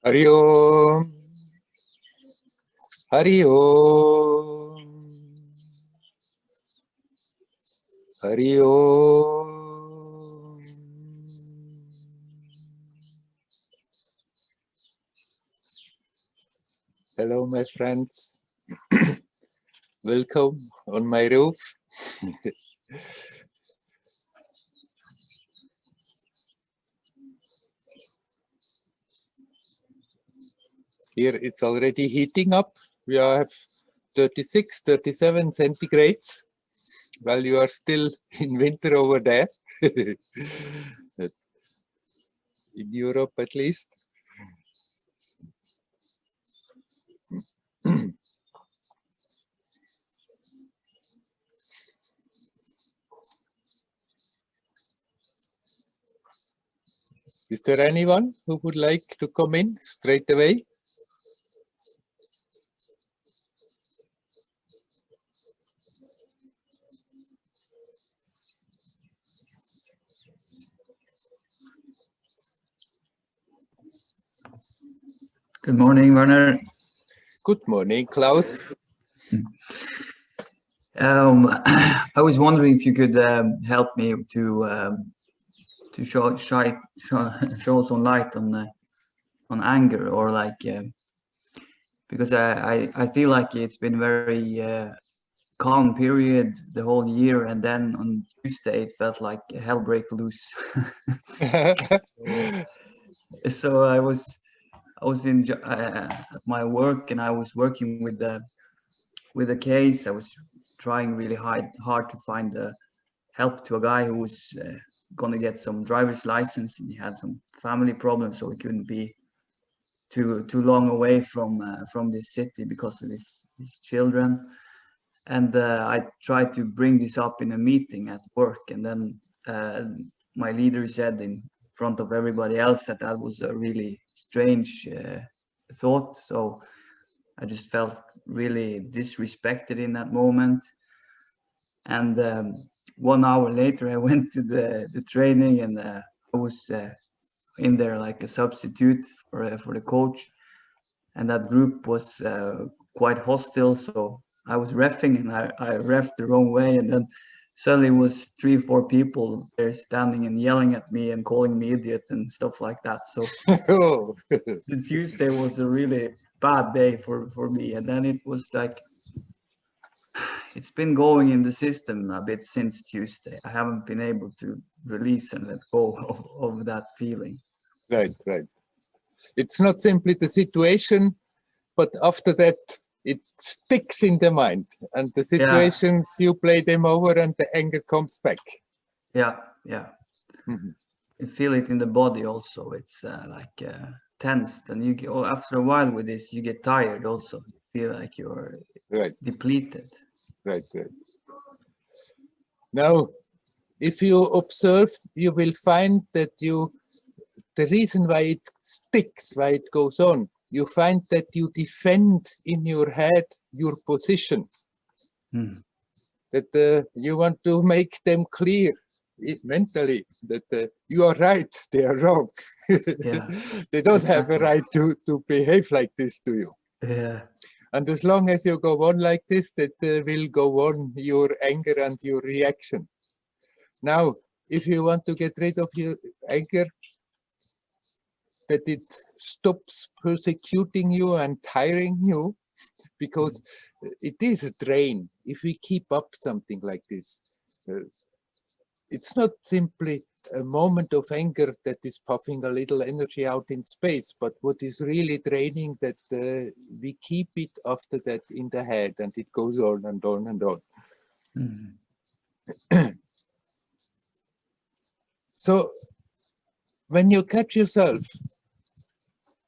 Hari Om, Hari Om, Hari Om. Hello, my friends. Welcome on my roof. Here it's already heating up. We have 36, 37 centigrades, while you are still in winter over there, in Europe at least. Is there anyone who would like to come in straight away? Good morning, Werner. Good morning, Klaus. I was wondering if you could help me to show some light on anger, or like because I feel like it's been very calm period the whole year, and then on Tuesday it felt like hell break loose. So I was in at my work, and I was working with a case. I was trying really hard to find help to a guy who was going to get some driver's license, and he had some family problems, so he couldn't be too long away from this city because of his children. And I tried to bring this up in a meeting at work, and then my leader said in front of everybody else that was a really strange thought. So I just felt really disrespected in that moment. And 1 hour later, I went to the training, and I was in there like a substitute for the coach. And that group was quite hostile. So I was reffing, and I reffed the wrong way. And then suddenly it was 3-4 people there standing and yelling at me and calling me idiot and stuff like that. So the Tuesday was a really bad day for me. And then it was like, it's been going in the system a bit since Tuesday. I haven't been able to release and let go of that feeling. Right. It's not simply the situation, but after that, it sticks in the mind, and the situations, you play them over, and the anger comes back. Yeah. Mm-hmm. You feel it in the body also. It's like tensed, and after a while with this, you get tired also. You feel like you're depleted. Right. Now, if you observe, you will find that the reason why it sticks, why it goes on, you find that you defend in your head your position. That you want to make them clear mentally that you are right, they are wrong. They don't have a right to behave like this to you. And as long as you go on like this, that will go on your anger and your reaction. Now, if you want to get rid of your anger, that it stops persecuting you and tiring you, because it is a drain. If we keep up something like this, it's not simply a moment of anger that is puffing a little energy out in space, but what is really draining, that we keep it after that in the head, and it goes on and on and on. So when you catch yourself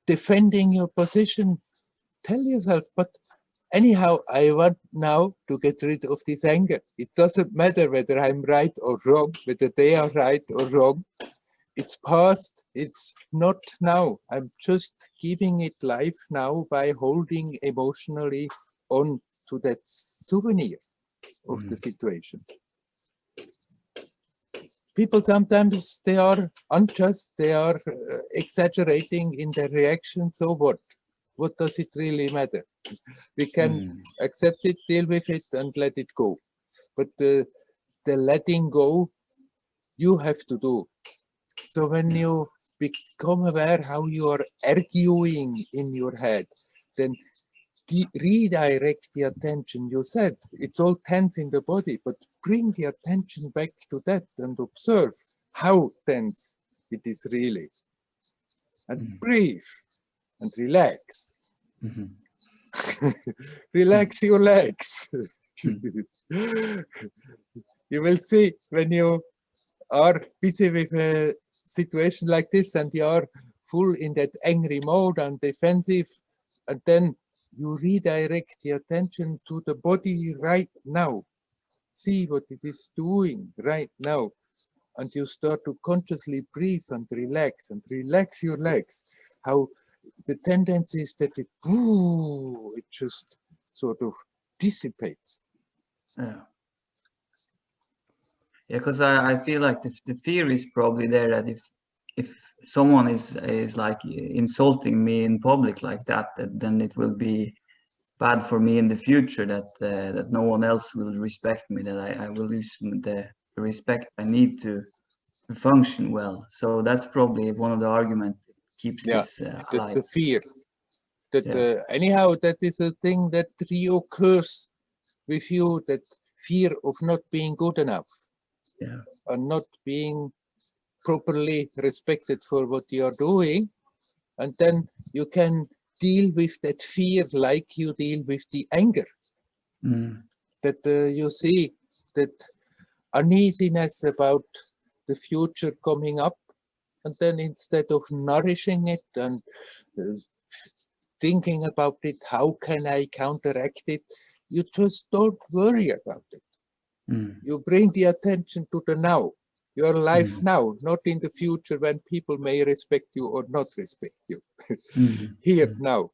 defending your position, tell yourself, but anyhow, I want now to get rid of this anger. It doesn't matter whether I'm right or wrong, whether they are right or wrong. It's past, it's not now. I'm just giving it life now by holding emotionally on to that souvenir of the situation. people sometimes they are unjust, they are exaggerating in their reaction. So what? What does it really matter? We can accept it, deal with it, and let it go. But the letting go, you have to do. So when you become aware how you are arguing in your head, then redirect the attention. You said it's all tense in the body, but bring the attention back to that and observe how tense it is really. And breathe and relax. Relax your legs. You will see when you are busy with a situation like this and you are full in that angry mode and defensive, and then you redirect the attention to the body right now. See what it is doing right now. And you start to consciously breathe and relax your legs. How the tendency is that it just sort of dissipates. Yeah. Yeah, because I feel like the fear is probably there that if someone is like insulting me in public like that, then it will be bad for me in the future, that no one else will respect me, that I will lose the respect I need to function well. So that's probably one of the arguments that keeps this that's alive. a fear. That anyhow, that is a thing that reoccurs with you, that fear of not being good enough, and not being properly respected for what you are doing. And then you can deal with that fear like you deal with the anger. That you see that uneasiness about the future coming up, and then instead of nourishing it and thinking about it, how can I counteract it, you just don't worry about it. You bring the attention to the now, your life now, not in the future when people may respect you or not respect you. Here now.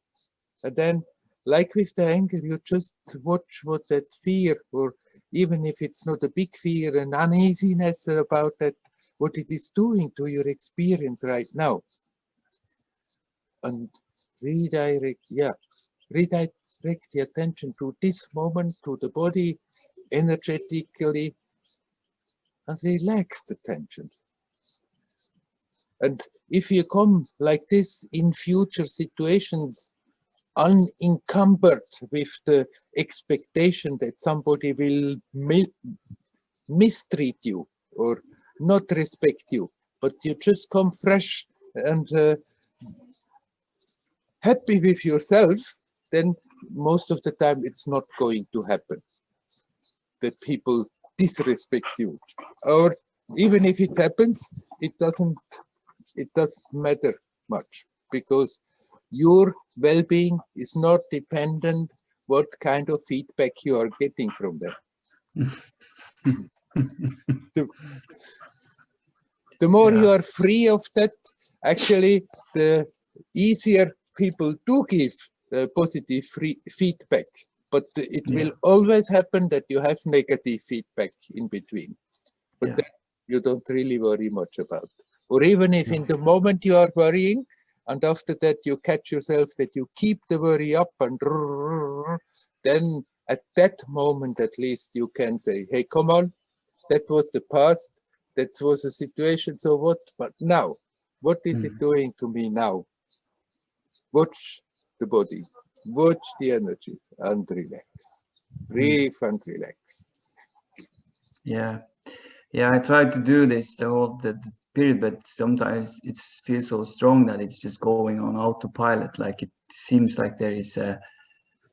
And then, like with the anger, you just watch what that fear, or even if it's not a big fear, an uneasiness about that, what it is doing to your experience right now. And redirect the attention to this moment, to the body, energetically, and relax the tensions. And if you come like this in future situations, unencumbered with the expectation that somebody will mistreat you or not respect you, but you just come fresh and happy with yourself, then most of the time it's not going to happen that people disrespect you. Or even if it happens, it doesn't matter much, because your well-being is not dependent what kind of feedback you are getting from them. The more you are free of that, actually, the easier people do give positive feedback. But it will always happen that you have negative feedback in between. But then you don't really worry much about. Or even if in the moment you are worrying, and after that you catch yourself that you keep the worry up, and then at that moment at least you can say, hey, come on, that was the past, that was a situation, so what? But now, what is it doing to me now? Watch the body, watch the energies, and relax. Breathe and relax. Yeah, I tried to do this the period, but sometimes it feels so strong that it's just going on autopilot. Like it seems like there is a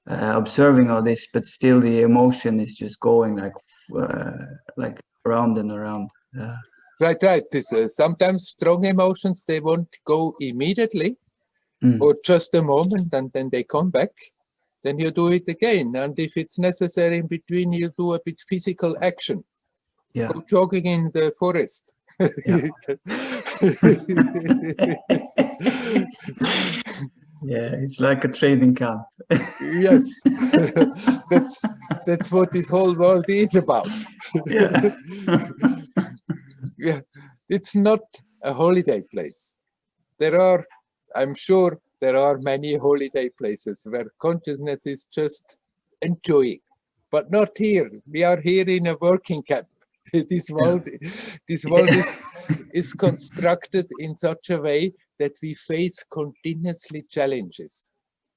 observing all this, but still the emotion is just going like around and around. Right. This, sometimes strong emotions, they won't go immediately or just a moment, and then they come back. Then you do it again. And if it's necessary in between, you do a bit physical action. Go jogging in the forest. Yeah, it's like a training camp. Yes, that's what this whole world is about. Yeah, it's not a holiday place. There are, I'm sure there are many holiday places where consciousness is just enjoying, but not here. We are here in a working camp. This world, is constructed in such a way that we face continuously challenges.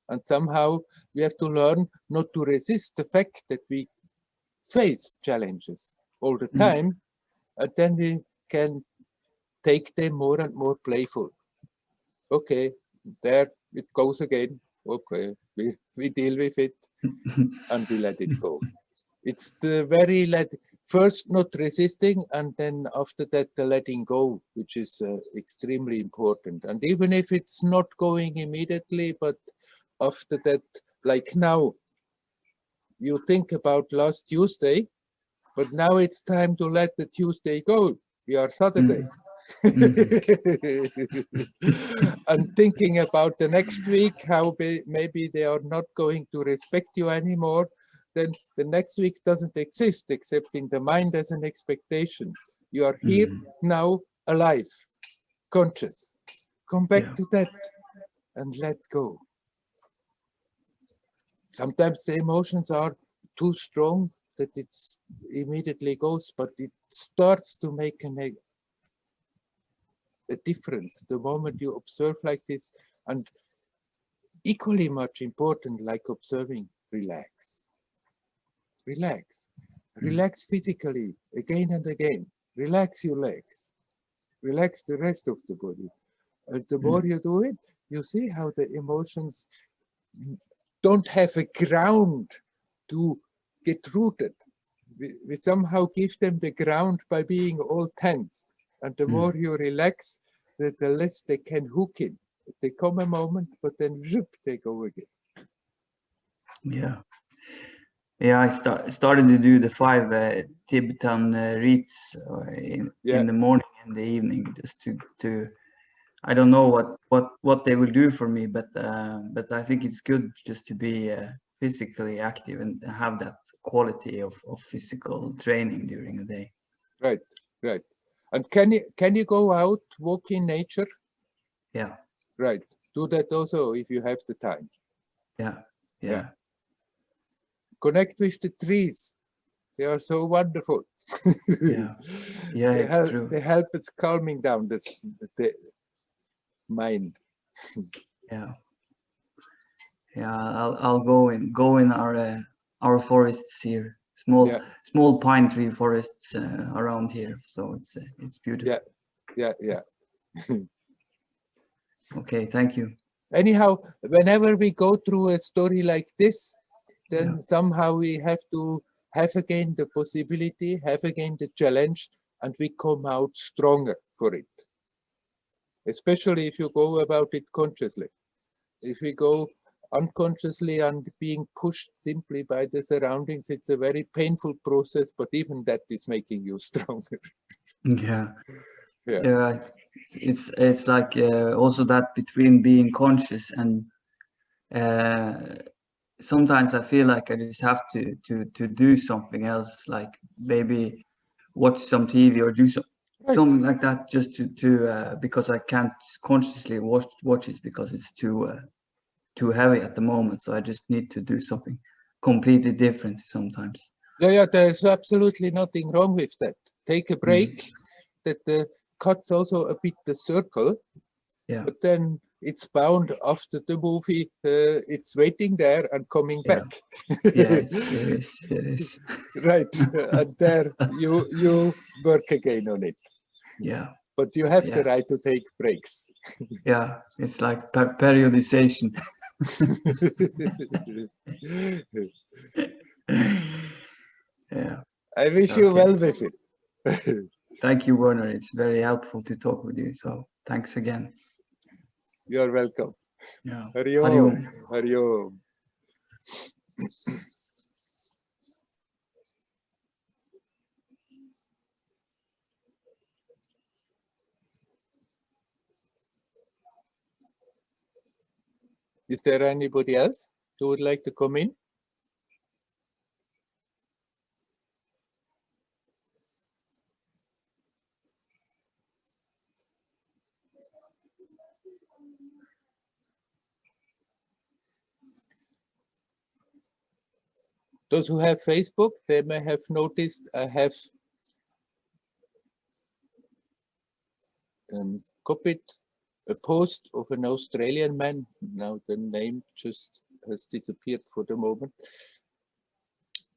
And somehow we have to learn not to resist the fact that we face challenges all the time, and then we can take them more and more playful. Okay, there it goes again. Okay, we deal with it and we let it go. It's the very first not resisting, and then after that the letting go, which is extremely important. And even if it's not going immediately, but after that, like now, you think about last Tuesday, but now it's time to let the Tuesday go. We are Saturday. And thinking about the next week, how maybe they are not going to respect you anymore, then the next week doesn't exist except in the mind as an expectation. You are here now, alive, conscious. Come back to that and let go. Sometimes the emotions are too strong that it immediately goes, but it starts to make a difference the moment you observe like this. And equally much important, like observing, relax. Relax. Relax physically again and again. Relax your legs. Relax the rest of the body. And the more you do it, you see how the emotions don't have a ground to get rooted. We somehow give them the ground by being all tense. And the more you relax, the less they can hook in. They come a moment, but then they go again. Yeah. Yeah, I started to do the 5 Tibetan rites in the morning and the evening, just to I don't know what they will do for me, but I think it's good just to be physically active and have that quality of physical training during the day. Right, right. And can you go out, walk in nature? Yeah. Right. Do that also if you have the time. Yeah. Connect with the trees. They are so wonderful. Yeah, it's true. They help us calming down the mind. Yeah. I'll go in our forests here. Small pine tree forests around here, so it's beautiful. Yeah. Okay, thank you. Anyhow, whenever we go through a story like this, then somehow we have to have again the possibility, have again the challenge, and we come out stronger for it. Especially if you go about it consciously. If we go unconsciously and being pushed simply by the surroundings, it's a very painful process, but even that is making you stronger. Yeah. It's like also that between being conscious and sometimes I feel like I just have to do something else, like maybe watch some TV or do something like that, just to because I can't consciously watch it because it's too heavy at the moment. So I just need to do something completely different sometimes. Yeah, there's absolutely nothing wrong with that. Take a break that cuts also a bit the circle, but then it's bound after the movie, it's waiting there and coming back. Yeah, it is. Right, and there you work again on it. Yeah. But you have the right to take breaks. Yeah, it's like periodization. Yeah. I wish you well with it. Thank you, Werner. It's very helpful to talk with you. So thanks again. You're welcome. Yeah. Hari Om. Hari Om. Is there anybody else who would like to come in? Those who have Facebook, they may have noticed I have copied a post of an Australian man. Now the name just has disappeared for the moment.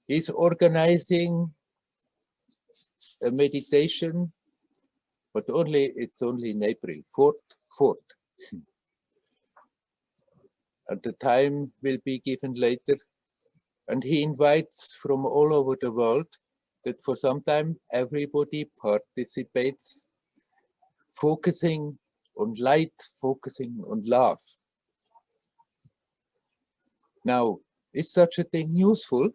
He's organizing a meditation, but it's only in April, 4th. And the time will be given later. And he invites from all over the world that for some time everybody participates, focusing on light, focusing on love. Now, is such a thing useful?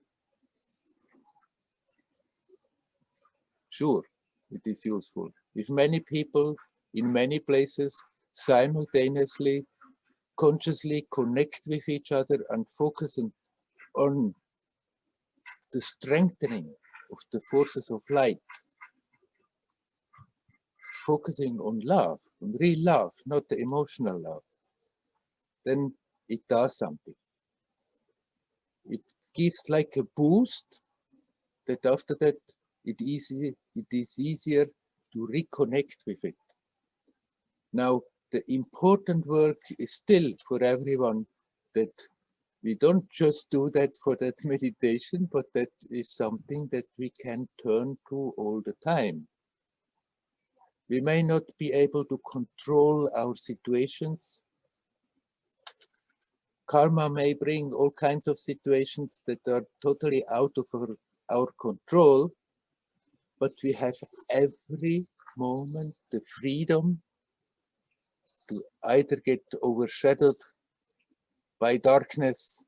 Sure, it is useful. If many people in many places simultaneously, consciously connect with each other and focus on the strengthening of the forces of light, focusing on love, on real love, not the emotional love, then it does something. It gives like a boost that after that it is easier to reconnect with it. Now, the important work is still for everyone that we don't just do that for that meditation, but that is something that we can turn to all the time. We may not be able to control our situations. Karma may bring all kinds of situations that are totally out of our control, but we have every moment the freedom to either get overshadowed by darkness,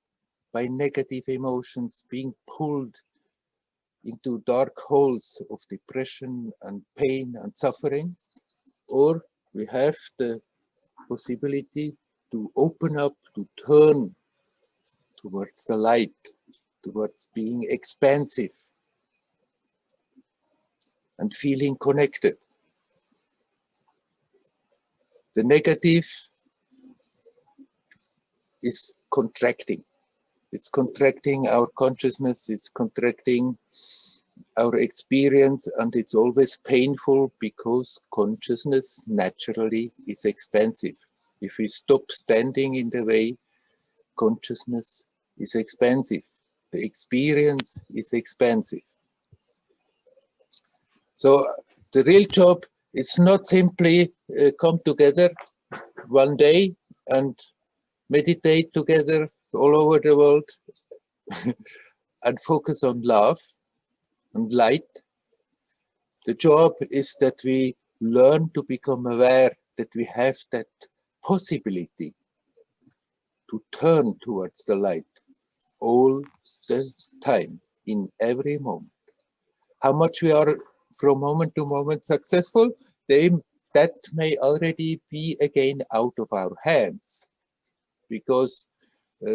by negative emotions, being pulled into dark holes of depression and pain and suffering, or we have the possibility to open up, to turn towards the light, towards being expansive and feeling connected. The negative is contracting. It's contracting our consciousness, it's contracting our experience, and it's always painful because consciousness naturally is expansive. If we stop standing in the way, consciousness is expansive. The experience is expansive. So the real job is not simply come together one day and meditate together all over the world and focus on love and light. The job is that we learn to become aware that we have that possibility to turn towards the light all the time, in every moment. How much we are from moment to moment successful, that may already be again out of our hands, because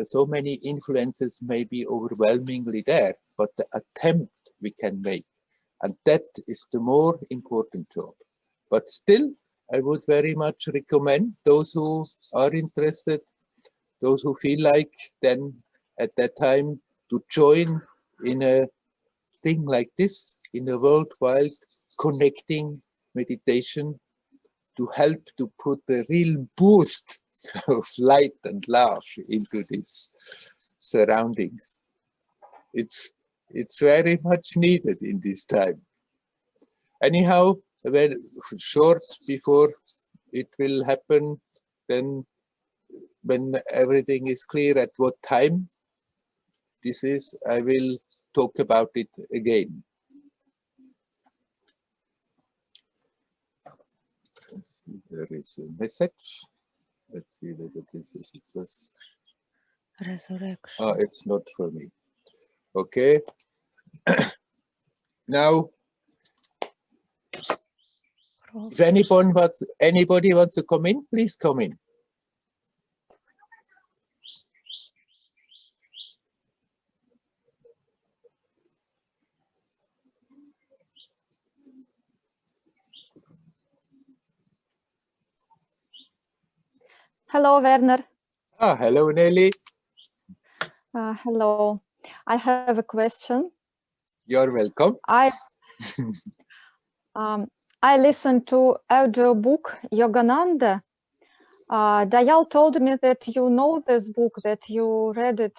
so many influences may be overwhelmingly there, but the attempt we can make, and that is the more important job. But still, I would very much recommend those who are interested, those who feel like then at that time to join in a thing like this, in a worldwide connecting meditation, to help to put the real boost of light and love into these surroundings. It's very much needed in this time. Anyhow, well, short before it will happen, then when everything is clear at what time this is, I will talk about it again. Let's see, there is a message. Let's see whether this is it was. Resurrection. Oh, it's not for me. Okay. Now, if anybody wants to come in, please come in. Hello, Werner. Ah, hello, Nelly. Hello. I have a question. You're welcome. I listened to audio book Yogananda. Dayal told me that you know this book, that you read it.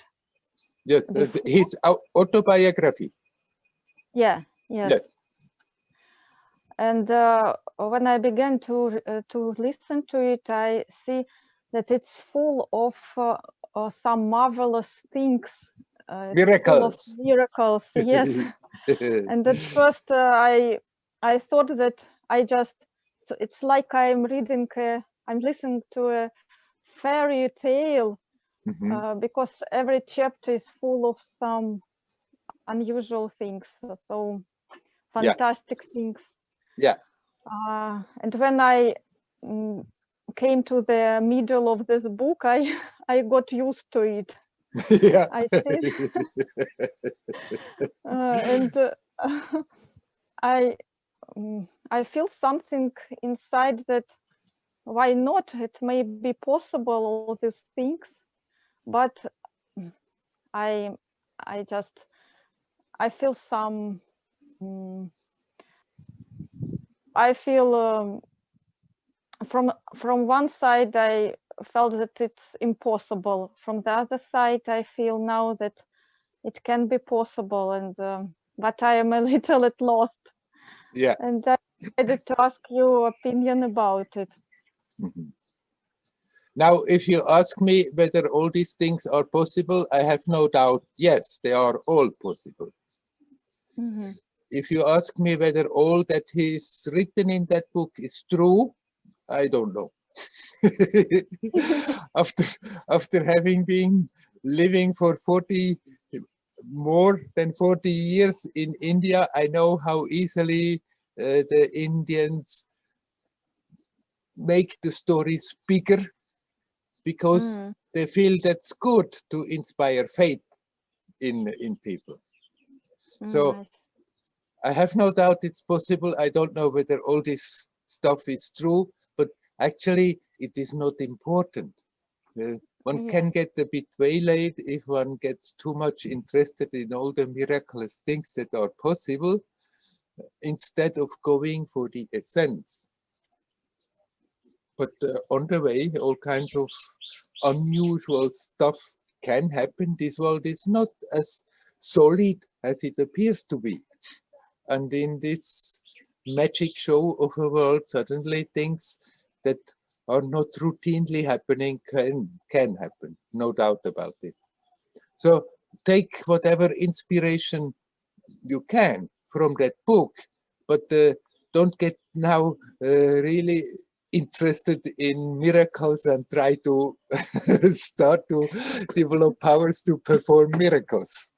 Yes, his autobiography. Yeah, yes. Yes. And when I began to listen to it, I see that it's full of some marvelous things. Miracles. Full of miracles, yes. And at first I thought that it's like I'm listening to a fairy tale, because every chapter is full of some unusual things, so fantastic things. Yeah. And when I came to the middle of this book, I got used to it. Yeah. I think, and I feel something inside that why not? It may be possible, all these things, but I feel some. I feel from one side I felt that it's impossible. From the other side, I feel now that it can be possible, and but I am a little at lost. Yeah. And I decided to ask your opinion about it. Now, if you ask me whether all these things are possible, I have no doubt, yes, they are all possible. If you ask me whether all that is written in that book is true, I don't know. after having been living for more than 40 years in India, I know how easily the Indians make the stories bigger, because they feel that's good to inspire faith in people. So I have no doubt it's possible. I don't know whether all this stuff is true, but actually it is not important. One can get a bit waylaid if one gets too much interested in all the miraculous things that are possible, instead of going for the essence. But on the way, all kinds of unusual stuff can happen. This world is not as solid as it appears to be. And in this magic show of a world, suddenly things that are not routinely happening can happen, no doubt about it. So take whatever inspiration you can from that book, but don't get now really interested in miracles and try to start to develop powers to perform miracles.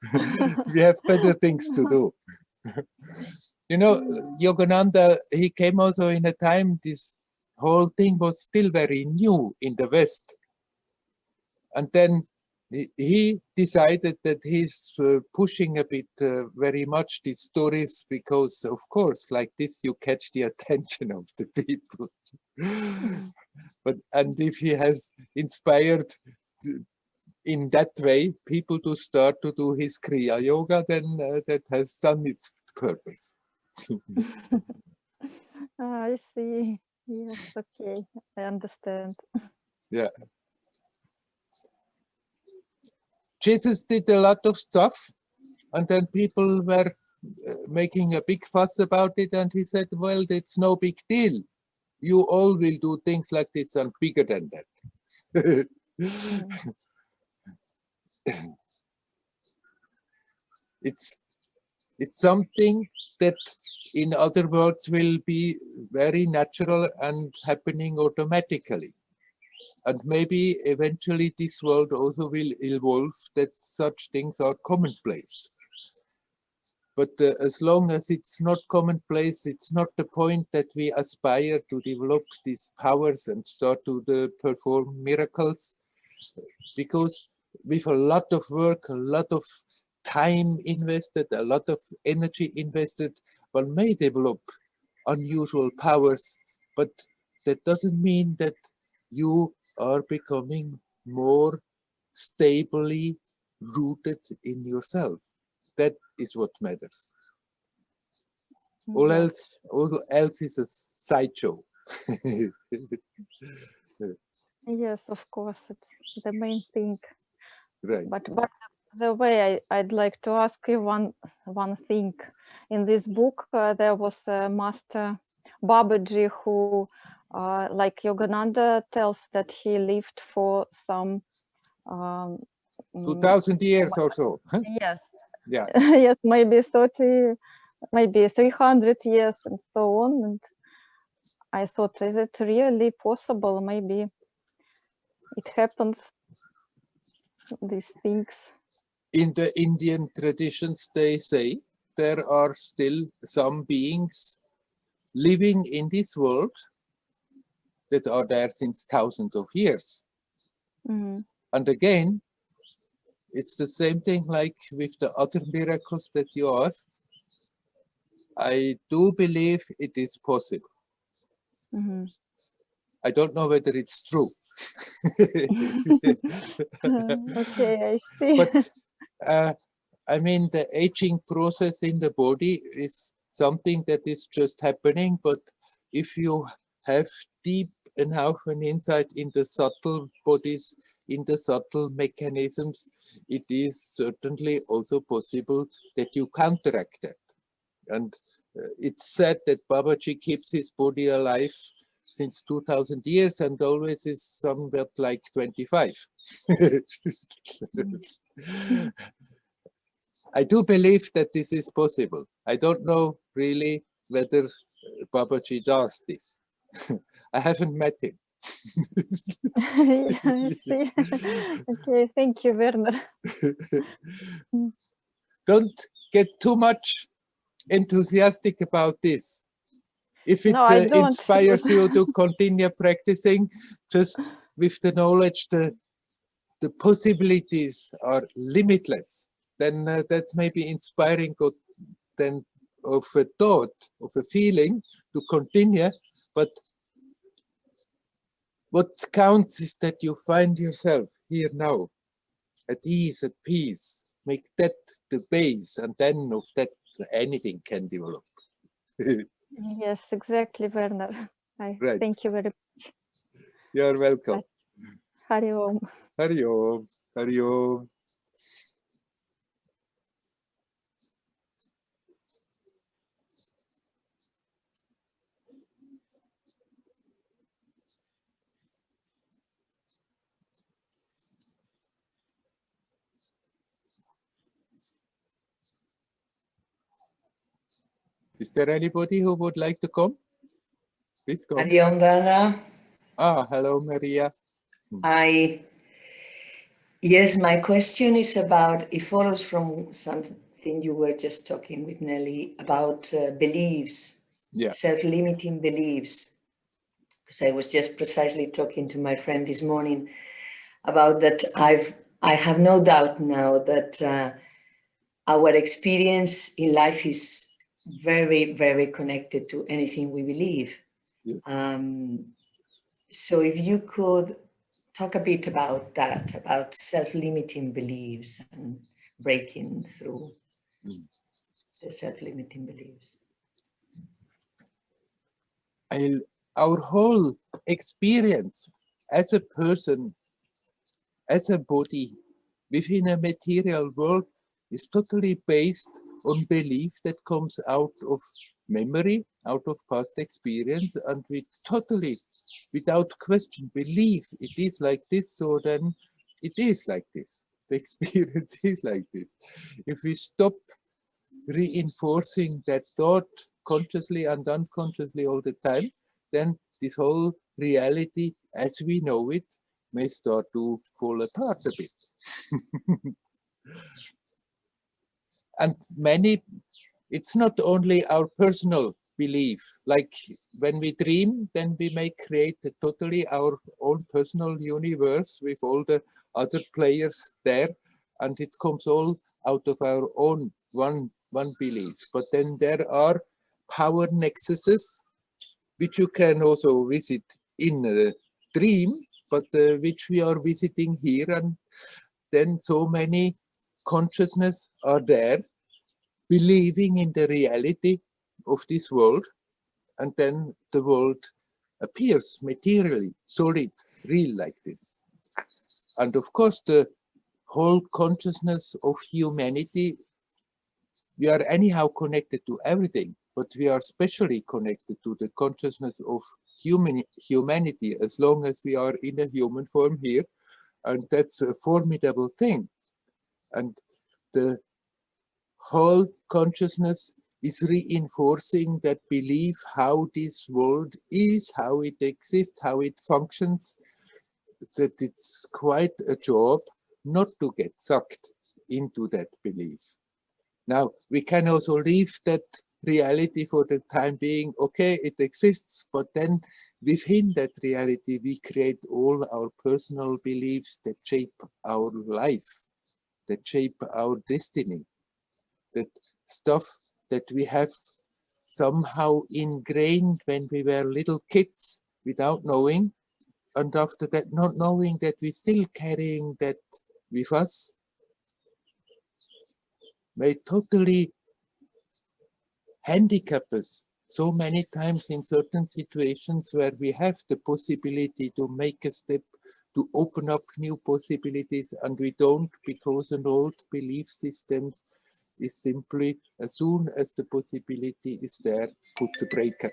We have better things to do. You know, Yogananda, he came also in a time this whole thing was still very new in the West. And then he decided that he's pushing a bit very much these stories, because of course like this you catch the attention of the people. And if he has inspired in that way people to start to do his Kriya Yoga, then that has done its purpose. I see. Yes, okay, I understand. Yeah. Jesus did a lot of stuff, and then people were making a big fuss about it, and he said, well, it's no big deal. You all will do things like this and bigger than that. It's something that in other words will be very natural and happening automatically. And maybe eventually this world also will evolve that such things are commonplace. But as long as it's not commonplace, it's not the point that we aspire to develop these powers and start to perform miracles. Because with a lot of work, a lot of time invested, a lot of energy invested, one may develop unusual powers, but that doesn't mean that you are becoming more stably rooted in yourself. That is what matters. All else is a sideshow. Yes, of course, it's the main thing. Right. But the way I'd like to ask you one thing. In this book, there was a master Babaji who, like Yogananda tells, that he lived for some 2000 years or so. Huh? Yes. Yeah. Yes, maybe 30, maybe 300 years and so on. And I thought, is it really possible? Maybe it happens, these things. In the Indian traditions, they say there are still some beings living in this world that are there since thousands of years. Mm. And again, it's the same thing like with the other miracles that you asked. I do believe it is possible. Mm-hmm. I don't know whether it's true. Okay, I see. But I mean, the aging process in the body is something that is just happening. But if you have deep enough an insight in the subtle bodies, in the subtle mechanisms, it is certainly also possible that you counteract that. And it's said that Babaji keeps his body alive since 2000 years and always is somewhat like 25. I do believe that this is possible. I don't know really whether Babaji does this. I haven't met him. Yeah, I see. Okay, thank you, Werner. Don't get too much enthusiastic about this. If it No, I don't. inspires you to continue practicing, just with the knowledge the possibilities are limitless, then that may be inspiring then of a thought, of a feeling to continue. But what counts is that you find yourself here now, at ease, at peace. Make that the base, and then of that anything can develop. Yes, exactly, Werner. Right. Thank you very much. You're welcome. Hari Om. Hari Om. Hari Om. Is there anybody who would like to come? Please come. Hari Om, Werner. Ah, hello, Maria. Yes, my question is about, it follows from something you were just talking with Nelly about beliefs, self-limiting beliefs. Because I was just precisely talking to my friend this morning about that. I have no doubt now that our experience in life is very, very connected to anything we believe. Yes. So if you could talk a bit about that, about self-limiting beliefs and breaking through the self-limiting beliefs. Our whole experience as a person, as a body, within a material world is totally based on belief that comes out of memory, out of past experience, and we totally, without question, believe it is like this, so then it is like this. The experience is like this. If we stop reinforcing that thought consciously and unconsciously all the time, then this whole reality as we know it may start to fall apart a bit. And it's not only our personal belief, like when we dream, then we may create totally our own personal universe with all the other players there, and it comes all out of our own one belief. But then there are power nexuses which you can also visit in a dream, but which we are visiting here, and then so many consciousness are there, believing in the reality of this world, and then the world appears materially, solid, real like this. And of course, the whole consciousness of humanity, we are anyhow connected to everything, but we are specially connected to the consciousness of humanity as long as we are in a human form here. And that's a formidable thing. And the whole consciousness is reinforcing that belief, how this world is, how it exists, how it functions, that it's quite a job not to get sucked into that belief. Now, we can also leave that reality for the time being. Okay, it exists, but then within that reality, we create all our personal beliefs that shape our life, that shape our destiny, that stuff that we have somehow ingrained when we were little kids without knowing, and after that not knowing that we're still carrying that with us, may totally handicap us so many times in certain situations where we have the possibility to make a step, to open up new possibilities, and we don't, because an old belief system is simply, as soon as the possibility is there, puts a breaker.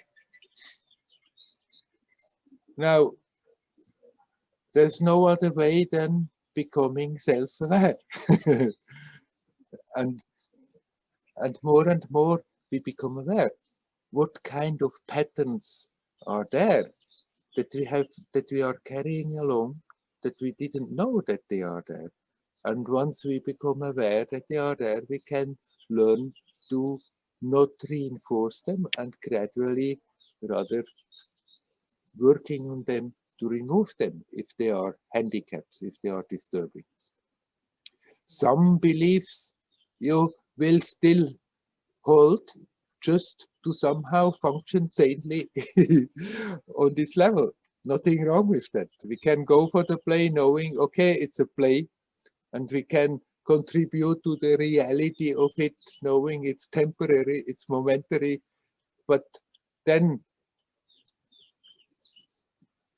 Now, there's no other way than becoming self-aware. and more we become aware. What kind of patterns are there that we are carrying along, that we didn't know that they are there? And once we become aware that they are there, we can learn to not reinforce them and gradually, rather, working on them to remove them if they are handicaps, if they are disturbing. Some beliefs you will still hold just to somehow function sanely on this level. Nothing wrong with that. We can go for the play knowing, okay, it's a play, and we can contribute to the reality of it, knowing it's temporary, it's momentary, but then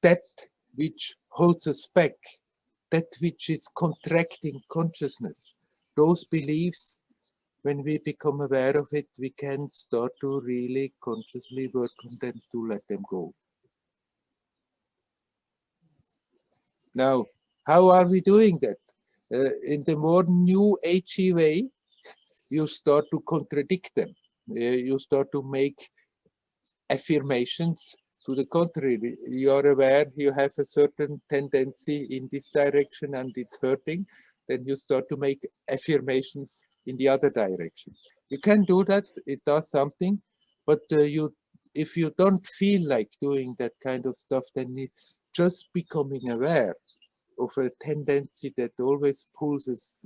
that which holds us back, that which is contracting consciousness, those beliefs, when we become aware of it, we can start to really consciously work on them to let them go. Now, how are we doing that? In the more new agey way, you start to contradict them. You start to make affirmations to the contrary. You are aware you have a certain tendency in this direction and it's hurting, then you start to make affirmations in the other direction. You can do that, it does something, but if you don't feel like doing that kind of stuff, then just becoming aware of a tendency that always pulls us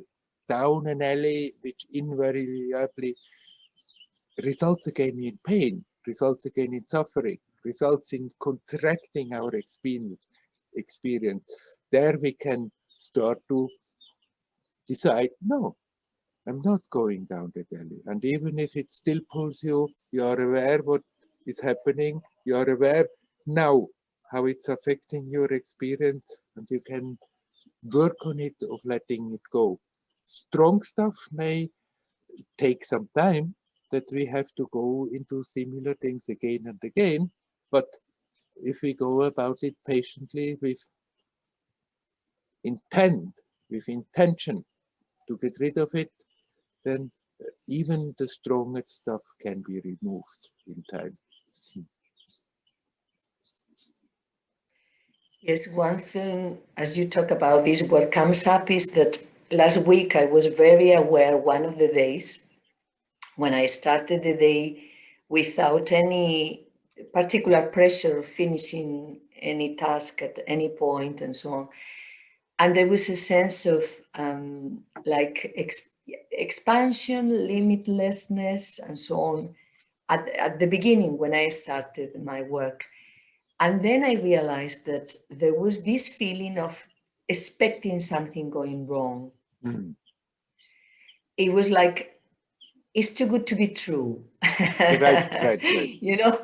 down an alley, which invariably results again in pain, results again in suffering, results in contracting our experience. There we can start to decide, no, I'm not going down that alley. And even if it still pulls you, you are aware what is happening, you are aware now how it's affecting your experience, and you can work on it of letting it go. Strong stuff may take some time, that we have to go into similar things again and again, but if we go about it patiently with intent, with intention to get rid of it, then even the strongest stuff can be removed in time. Yes, one thing, as you talk about this, what comes up is that last week I was very aware one of the days when I started the day without any particular pressure of finishing any task at any point and so on. And there was a sense of like expansion, limitlessness, and so on at the beginning when I started my work. And then I realized that there was this feeling of expecting something going wrong. Mm. it was like, it's too good to be true. Right. You know,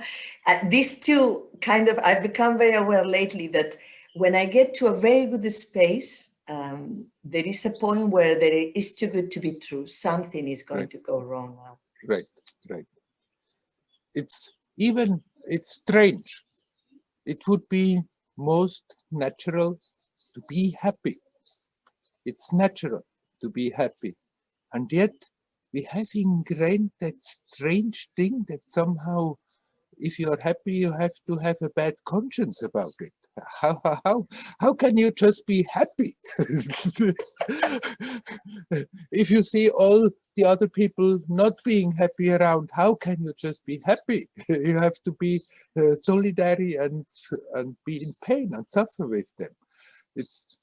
these two kind of, I've become very aware lately that when I get to a very good space, there is a point where there is too good to be true. Something is going to go wrong now. Right. It's strange. It would be most natural to be happy. It's natural to be happy. And yet we have ingrained that strange thing that somehow if you are happy, you have to have a bad conscience about it. How can you just be happy? If you see all the other people not being happy around, how can you just be happy? You have to be solidary and be in pain and suffer with them. It's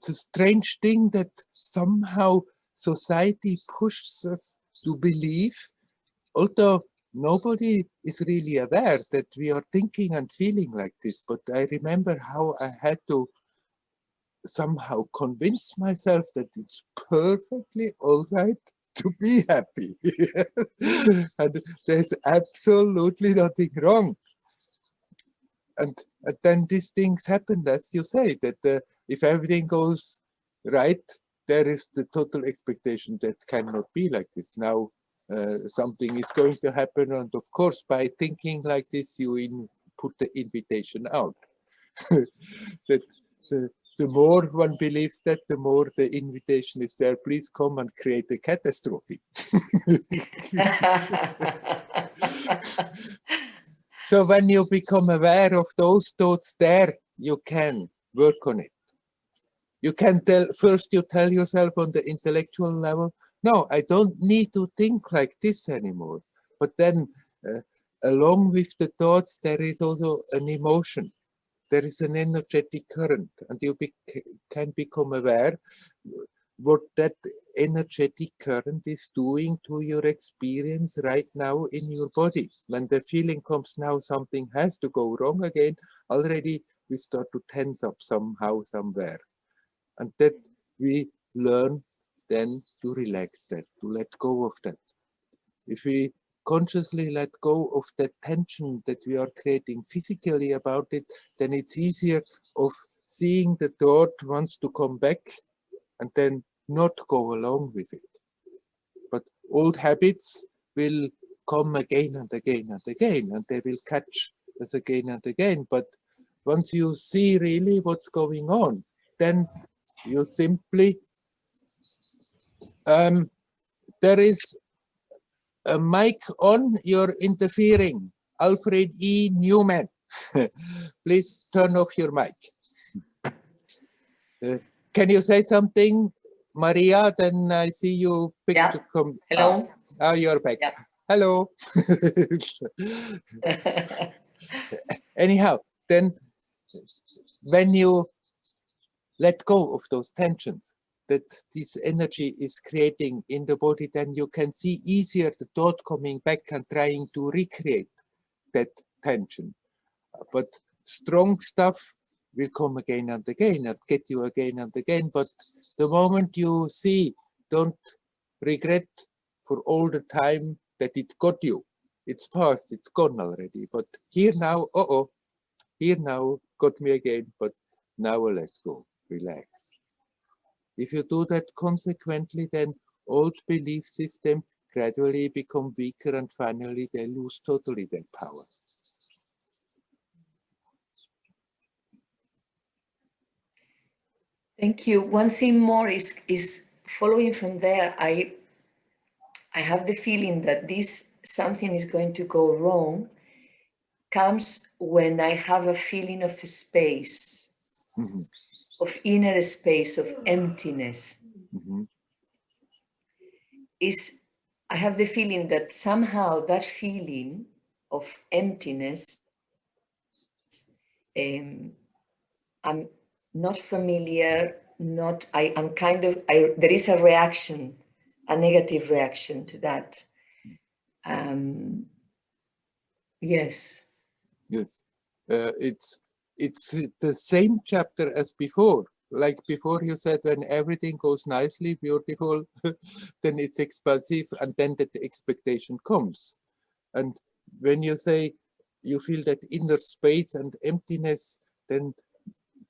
a strange thing that somehow society pushes us to believe, although nobody is really aware that we are thinking and feeling like this. But I remember how I had to somehow convince myself that it's perfectly all right to be happy. And there's absolutely nothing wrong. And then these things happen, as you say, that if everything goes right, there is the total expectation that cannot be like this. Now, something is going to happen, and of course, by thinking like this, you put the invitation out. That the more one believes that, the more the invitation is there. Please come and create a catastrophe. So when you become aware of those thoughts there, you can work on it. You can first you tell yourself on the intellectual level, no, I don't need to think like this anymore. But then along with the thoughts, there is also an emotion. There is an energetic current, and you can become aware what that energetic current is doing to your experience right now in your body. When the feeling comes now, something has to go wrong again, already we start to tense up somehow, somewhere. And that we learn then to relax that, to let go of that. If we consciously let go of that tension that we are creating physically about it, then it's easier of seeing the thought wants to come back and then not go along with it. But old habits will come again and again and again, and they will catch us again and again. But once you see really what's going on, then you simply, there is a mic on, you're interfering. Alfred E. Newman, please turn off your mic. Can you say something, Maria? Then I see you pick to come. Hello. You're back. Yeah. Hello. Anyhow, then when you let go of those tensions that this energy is creating in the body, then you can see easier the thought coming back and trying to recreate that tension. But strong stuff will come again and again and get you again and again. But the moment you see, don't regret for all the time that it got you. It's past, it's gone already. But here now, here now got me again, but now I let go, relax. If you do that consequently, then old belief systems gradually become weaker and finally they lose totally their power. Thank you. One thing more is following from there. I have the feeling that this something is going to go wrong comes when I have a feeling of space, of inner space, of emptiness. I have the feeling that somehow that feeling of emptiness, I'm not familiar, there is a reaction, a negative reaction to that. Yes. Yes, it's the same chapter as before. like before you said, when everything goes nicely, beautiful, then it's expansive, and then that expectation comes. And when you say you feel that inner space and emptiness, then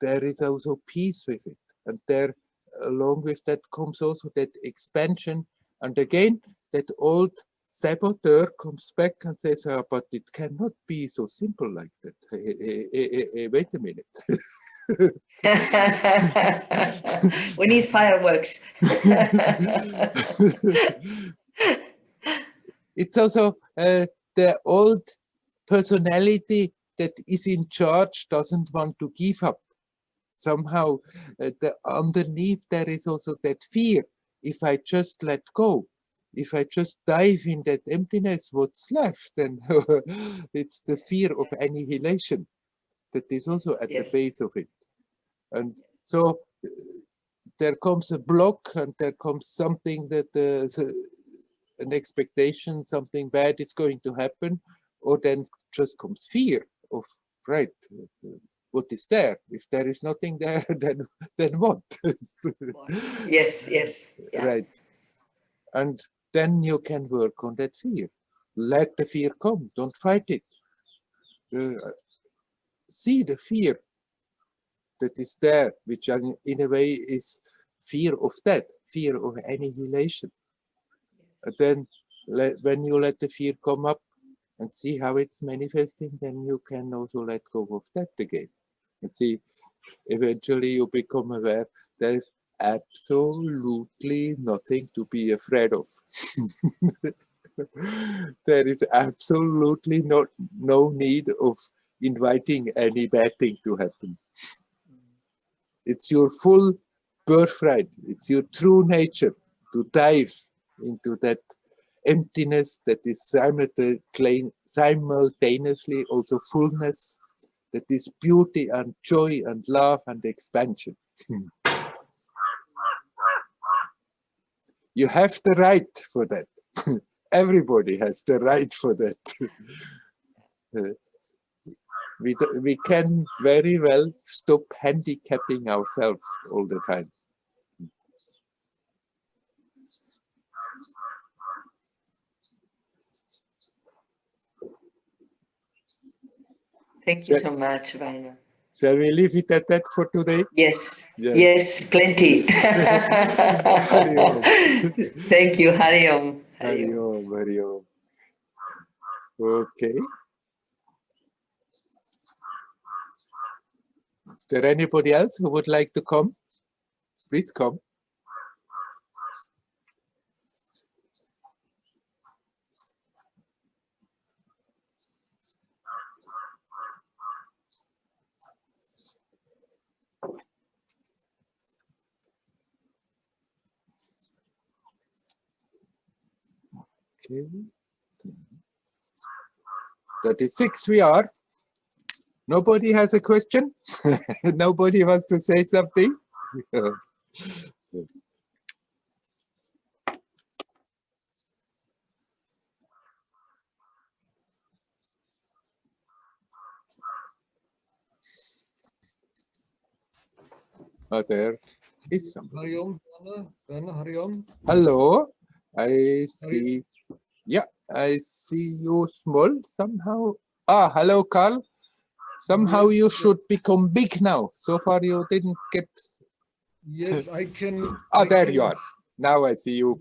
there is also peace with it. And there, along with that, comes also that expansion. And again, that old saboteur comes back and says, oh, but it cannot be so simple like that. Hey, wait a minute. We need fireworks. It's also the old personality that is in charge doesn't want to give up. Somehow underneath there is also that fear. If I just let go, if I just dive in that emptiness, what's left? And it's the fear of annihilation that is also at the base of it. And so there comes a block, and there comes something that an expectation, something bad is going to happen, or then just comes fear of, right, what is there? If there is nothing there, then what? Yes. Yeah. Right. And then you can work on that fear. Let the fear come. Don't fight it. See the fear that is there, which in a way is fear of death, fear of annihilation. And then when you let the fear come up and see how it's manifesting, then you can also let go of that again. And see, eventually you become aware there is absolutely nothing to be afraid of. There is absolutely no need of inviting any bad thing to happen. It's your full birthright. It's your true nature to dive into that emptiness that is simultaneously also fullness, that is beauty and joy and love and expansion. You have the right for that. Everybody has the right for that. We can very well stop handicapping ourselves all the time. Thank you so much, Werner. Shall we leave it at that for today? Yes, plenty. Hari Om. Thank you, Hari Om. Hari Om, Hari Om. Okay. Is there anybody else who would like to come? Please come. Okay. 36 we are. Nobody has a question? Nobody wants to say something? Oh, there is somebody. Hari Om, Werner, Hari Om. Hello, I see. Yeah, I see you small somehow. Ah, hello, Carl. Somehow yes, you should become big now. So far you didn't get. Yes, I can. Ah, there you are. Now I see you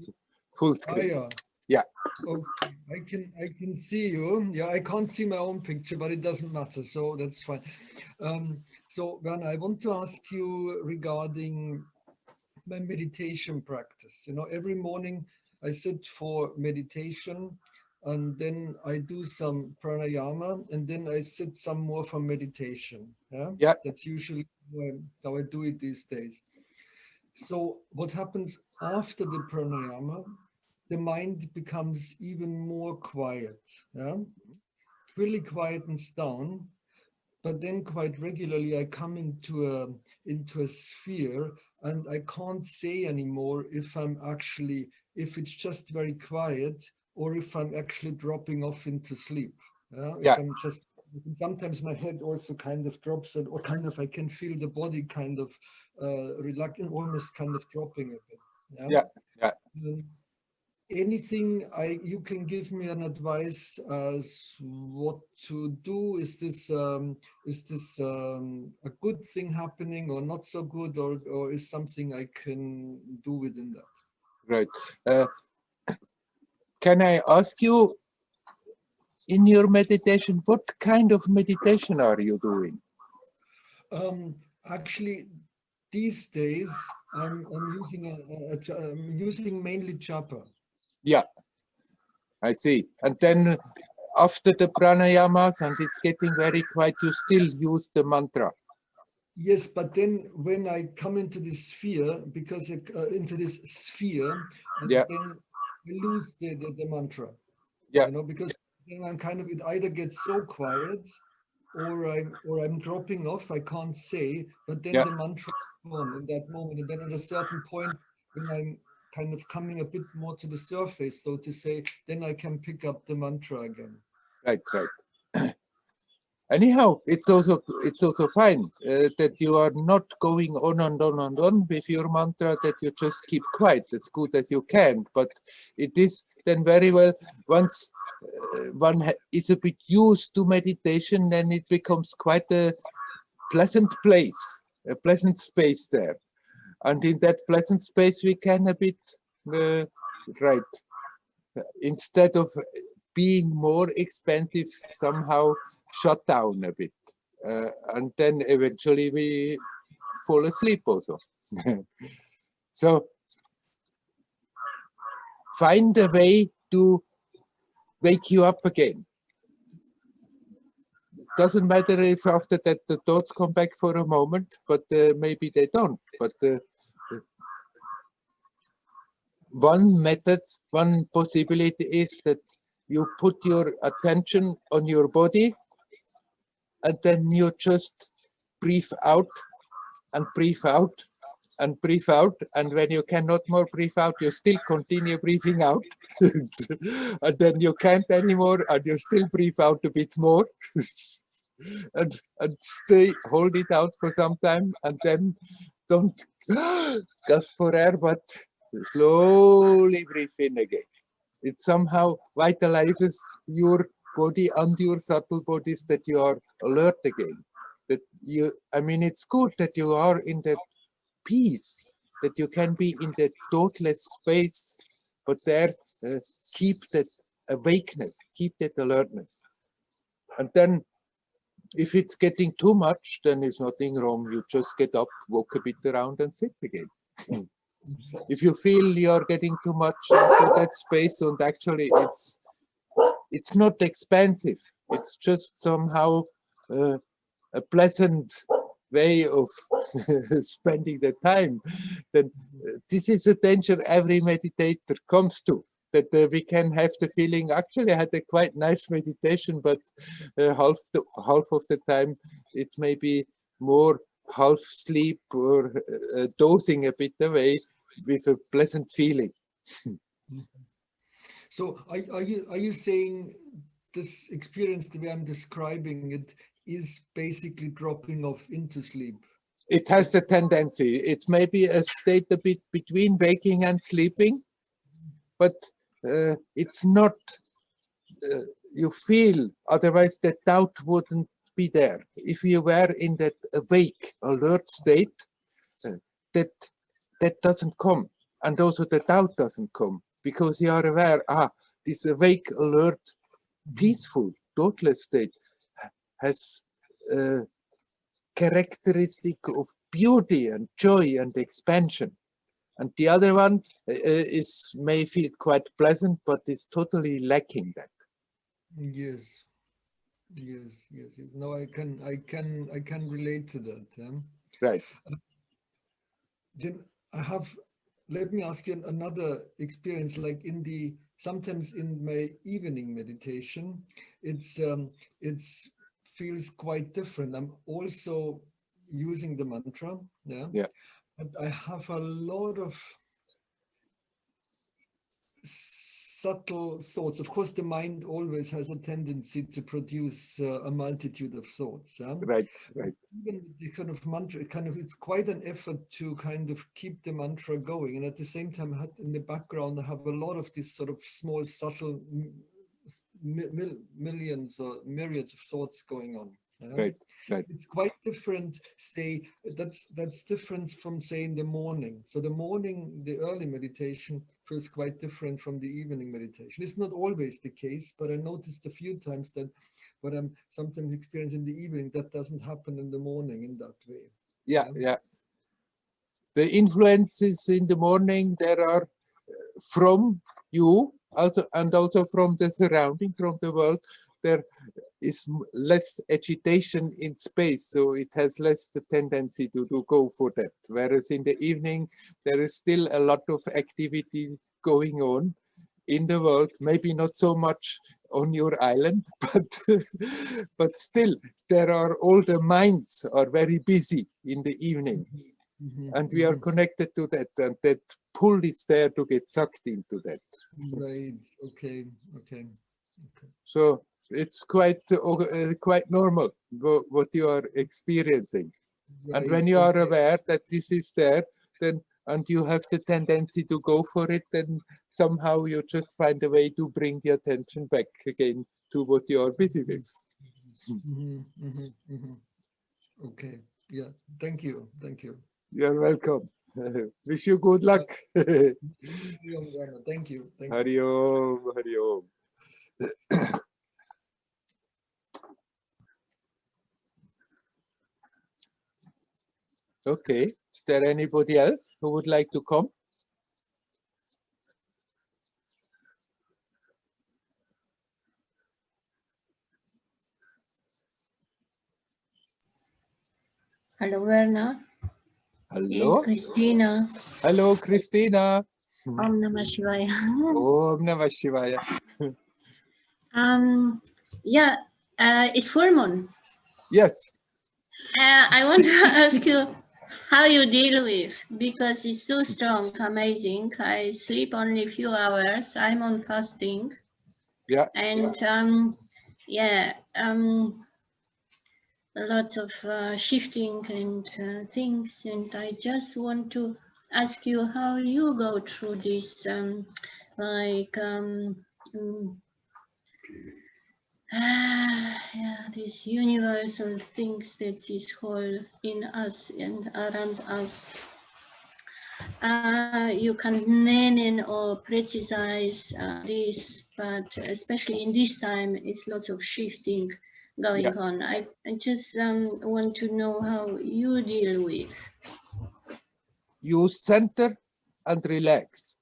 full screen. Yeah. Okay, I can see you. Yeah, I can't see my own picture, but it doesn't matter. So that's fine. So Werner, I want to ask you regarding my meditation practice. You know, every morning I sit for meditation, and then I do some pranayama, and then I sit some more for meditation. Yeah. That's usually how I do it these days. So what happens after the pranayama? The mind becomes even more quiet. Yeah, it really quietens down. But then quite regularly I come into a sphere, and I can't say anymore if it's just very quiet or if I'm actually dropping off into sleep. If I'm just sometimes my head also kind of drops, or kind of I can feel the body kind of reluctant, almost kind of dropping a bit. Yeah. Anything you can give me an advice as what to do? Is this a good thing happening or not so good, or is something I can do within that? Right. Can I ask you, in your meditation, what kind of meditation are you doing? Actually, these days I'm using mainly japa. Yeah, I see. And then after the pranayamas and it's getting very quiet, you still use the mantra. Yes, but then when I come into this sphere, because into this sphere, Yeah. then I lose the mantra. Yeah. You know, because then I'm kind of, it either gets so quiet, or I'm dropping off. I can't say, but then the mantra is gone in that moment, and then at a certain point, when I'm kind of coming a bit more to the surface, so to say, then I can pick up the mantra again. Right. Anyhow, it's also fine that you are not going on and on and on with your mantra, that you just keep quiet as good as you can. But it is then very well, once one is a bit used to meditation, then it becomes quite a pleasant place, a pleasant space there. And in that pleasant space, we can a bit, instead of being more expensive, somehow shut down a bit. And then eventually we fall asleep also. So find a way to wake you up again. Doesn't matter if after that the thoughts come back for a moment, but maybe they don't. But one method, one possibility is that you put your attention on your body, and then you just breathe out and breathe out and breathe out. And when you cannot more breathe out, you still continue breathing out. And then you can't anymore, and you still breathe out a bit more. and hold it out for some time, and then don't gasp for air, but slowly breathe in again. It somehow vitalizes your body and your subtle bodies, that you are alert again. That you, I mean, it's good that you are in that peace, that you can be in that thoughtless space, but there keep that awakeness, keep that alertness. And then if it's getting too much, then there's nothing wrong. You just get up, walk a bit around and sit again. If you feel you're getting too much into that space, and actually it's not expensive, it's just somehow a pleasant way of spending the time, then this is a danger every meditator comes to, that we can have the feeling, actually I had a quite nice meditation, but half of the time it may be more half sleep or dozing a bit away with a pleasant feeling. So are you saying this experience, the way I'm describing it, is basically dropping off into sleep? It has the tendency. It may be a state a bit between waking and sleeping, but it's not, you feel, otherwise the doubt wouldn't be there. If you were in that awake, alert state, that doesn't come. And also the doubt doesn't come, because you are aware, this awake, alert, peaceful, thoughtless state has a characteristic of beauty and joy and expansion. And the other one may feel quite pleasant, but is totally lacking that. Yes. No, I can relate to that. Yeah? Right. Then let me ask you another experience, like sometimes in my evening meditation, it's feels quite different. I'm also using the mantra, yeah. But I have a lot of subtle thoughts. Of course, the mind always has a tendency to produce a multitude of thoughts. Yeah? Right, right. Even the kind of mantra, it's quite an effort to kind of keep the mantra going, and at the same time, in the background, I have a lot of these sort of small, subtle millions or myriads of thoughts going on. Yeah? Right, right. It's quite different. Say that's different from, say, in the morning. So the morning, the early meditation feels quite different from the evening meditation. It's not always the case, but I noticed a few times that what I'm sometimes experiencing in the evening, that doesn't happen in the morning in that way. Yeah, yeah. The influences in the morning there are from you also, and also from the surrounding, from the world. There is less agitation in space, so it has less the tendency to go for that. Whereas in the evening, there is still a lot of activity going on in the world, maybe not so much on your island, but still there are, all the minds are very busy in the evening. And we are connected to that, and that pull is there to get sucked into that. Right. Okay. So it's quite normal what you are experiencing. Right. And when you are aware that this is there, then, and you have the tendency to go for it, then somehow you just find a way to bring the attention back again to what you are busy with. Okay. Yeah. Thank you. You're welcome. Wish you good luck. Thank you. Hari Om, Hari Om. Okay, is there anybody else who would like to come? Hello, Werner. Hello. It's Christina. Hello, Christina. Om Namah Shivaya. Om Namah Shivaya. Yeah, it's full moon. Yes. I want to ask you how you deal with, because it's so strong, amazing. I sleep only a few hours. I'm on fasting. Yeah. And lots of shifting and things. And I just want to ask you how you go through this, these universal things that is whole in us and around us. You can name or precise this, but especially in this time, it's lots of shifting going on. I just want to know how you deal with. You center and relax.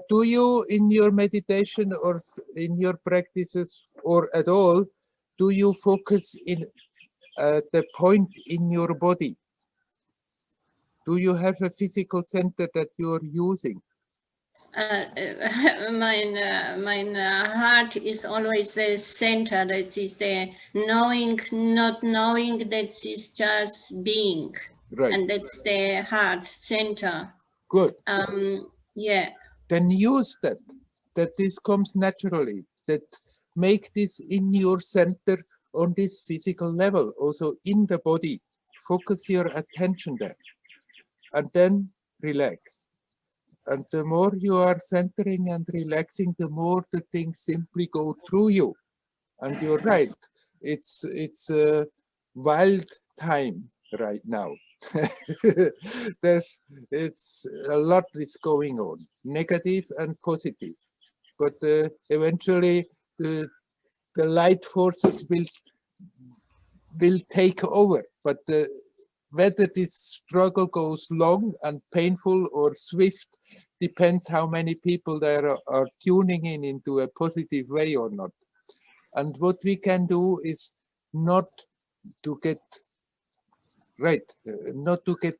Do you, in your meditation or in your practices or at all, do you focus in the point in your body? Do you have a physical center that you're using? My heart is always the center. That is the knowing, not knowing. That is just being, right. And that's the heart center. Good. Yeah. Then use that this comes naturally. That make this in your center on this physical level, also in the body. Focus your attention there, and then relax. And the more you are centering and relaxing, the more the things simply go through you. And you're right, it's a wild time right now. It's a lot is going on, negative and positive. But eventually the light forces will take over. But whether this struggle goes long and painful or swift depends how many people there are tuning in into a positive way or not. And what we can do is not to get not to get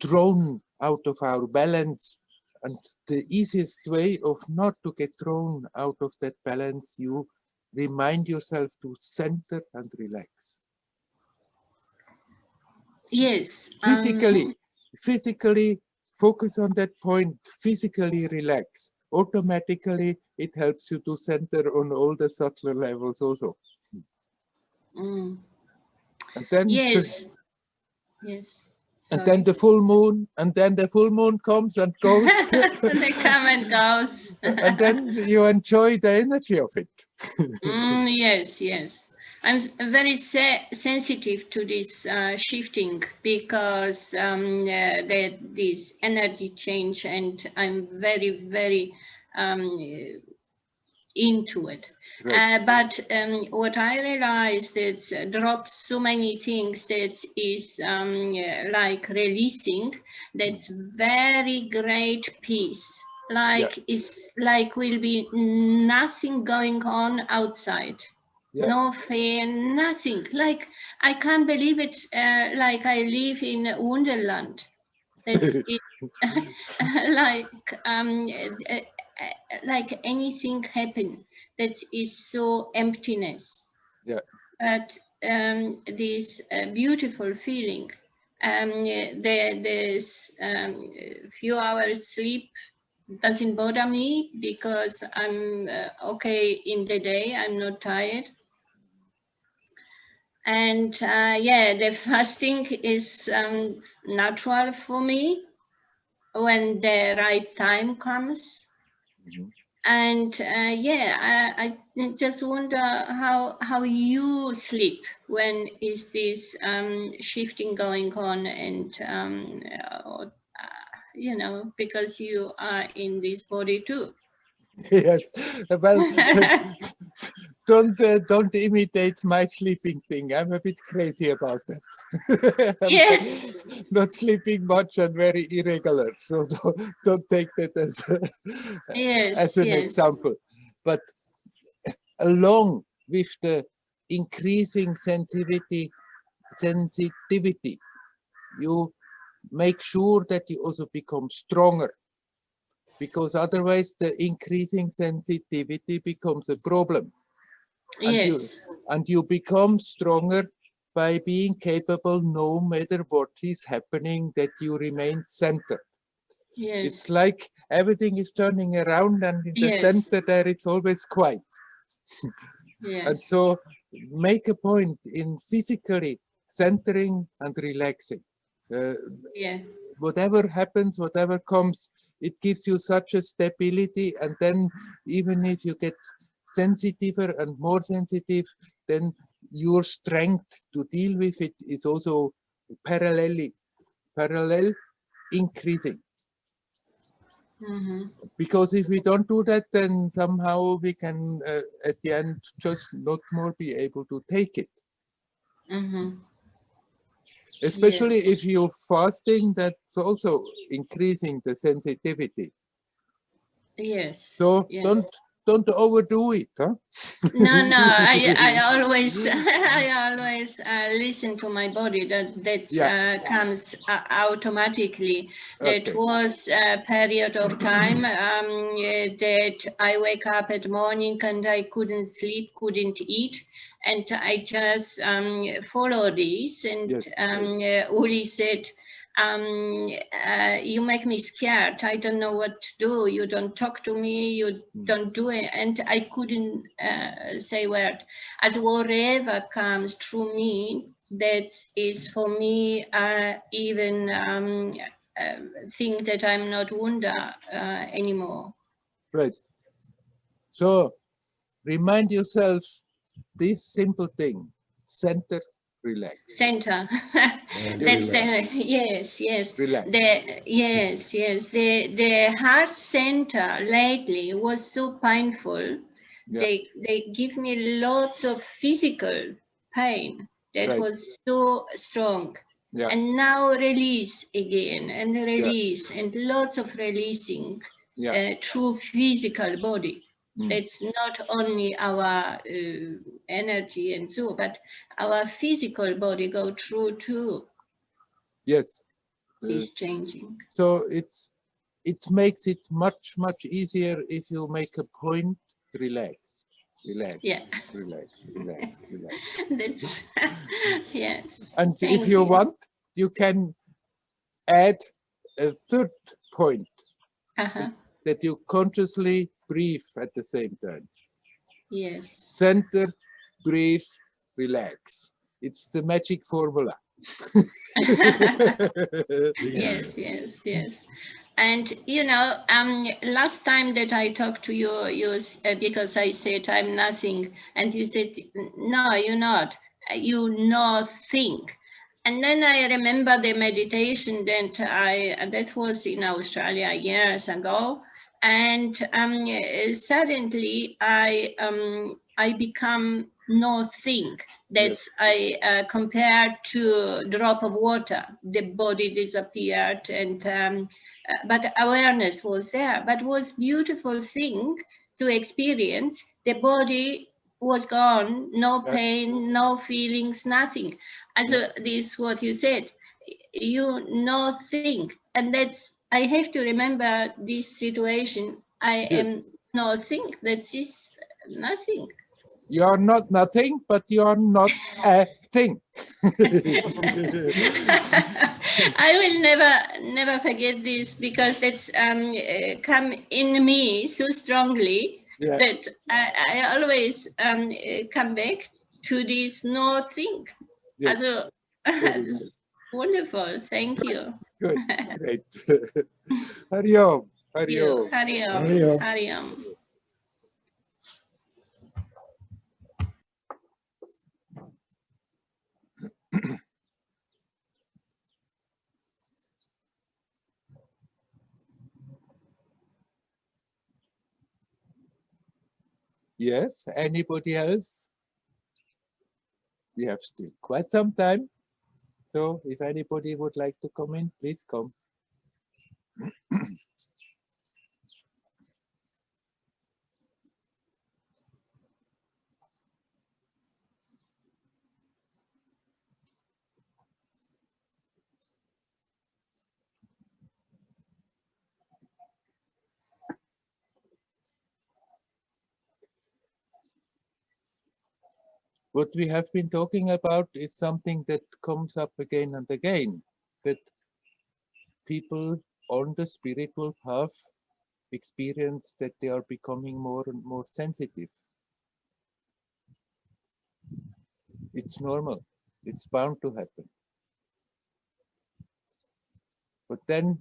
thrown out of our balance. And the easiest way of not to get thrown out of that balance, you remind yourself to center and relax. Yes. Physically focus on that point, physically relax. Automatically, it helps you to center on all the subtler levels also. Mm. And then Yes. Yes. And then the full moon, and then the full moon comes and goes. And they come and goes. And then you enjoy the energy of it. Yes, yes. I'm very sensitive to this shifting because this energy change, and I'm very, very into it. Right. But what I realized that drops so many things that is like releasing, that's very great peace. Like it's like will be nothing going on outside. No fear, nothing. Like I can't believe it. Like I live in Wonderland. That's it. Like anything happen. That is so emptiness. Yeah. But this beautiful feeling. There's few hours sleep doesn't bother me because I'm okay in the day. I'm not tired. And yeah, the fasting is natural for me when the right time comes. Mm-hmm. And yeah, I just wonder how you sleep when is this shifting going on, and you know, because you are in this body too. Yes, well, don't imitate my sleeping thing. I'm a bit crazy about that. Yes. Not sleeping much and very irregular, so don't take that as an example. But along with the increasing sensitivity, you make sure that you also become stronger, because otherwise the increasing sensitivity becomes a problem. Yes. And you become stronger by being capable, no matter what is happening, that you remain centered. Yes. It's like everything is turning around, and in the center there it's always quiet. Yes. And so make a point in physically centering and relaxing. Whatever happens, whatever comes, it gives you such a stability, and then even if you get sensitiver and more sensitive, then your strength to deal with it is also parallel increasing. Mm-hmm. Because if we don't do that, then somehow we can at the end just not more be able to take it. Mm-hmm. Especially if you're fasting, that's also increasing the sensitivity. Yes. So don't overdo it, huh? No, I always listen to my body. That comes automatically. Okay. That was a period of time that I wake up at morning and I couldn't sleep, couldn't eat. And I just follow this. And Uli said, you make me scared. I don't know what to do. You don't talk to me. You don't do it. And I couldn't say word. As whatever comes through me, that is for me even think that I'm not wonder anymore. Right. So remind yourself this simple thing: center, relax. Center. That's relax. Yes. Relax. The heart center lately was so painful. Yeah. They give me lots of physical pain that was so strong. Yeah. And now release again and release and lots of releasing through physical body. That's not only our energy and so, but our physical body go through too. Yes. Is changing. So it makes it much easier if you make a point. Relax. Yeah. Relax. That's yes. And if you want, you can add a third point, that you consciously breathe at the same time. Yes. Center, breathe, relax. It's the magic formula. Yes, yes, yes. And you know, last time that I talked to you, because I said I'm nothing, and you said, no, you're not. You think. And then I remember the meditation that was in Australia years ago, and suddenly I become no think. That's Yes. I compared to drop of water. The body disappeared, and but awareness was there. But was beautiful thing to experience. The body was gone, no pain, no feelings, nothing. And so this is what you said. You think, and that's I have to remember this situation. I am think. That is nothing. You are not nothing, but you are not a thing. I will never forget this, because that's come in me so strongly that I always come back to this no thing. Yes. Also, wonderful. Thank you. Good. Great. Hari Om. Hari Om. Hari Om. Hari Om. Yes, anybody else? We have still quite some time. So if anybody would like to come in, please come. What we have been talking about is something that comes up again and again, that people on the spiritual path experience that they are becoming more and more sensitive. It's normal. It's bound to happen. But then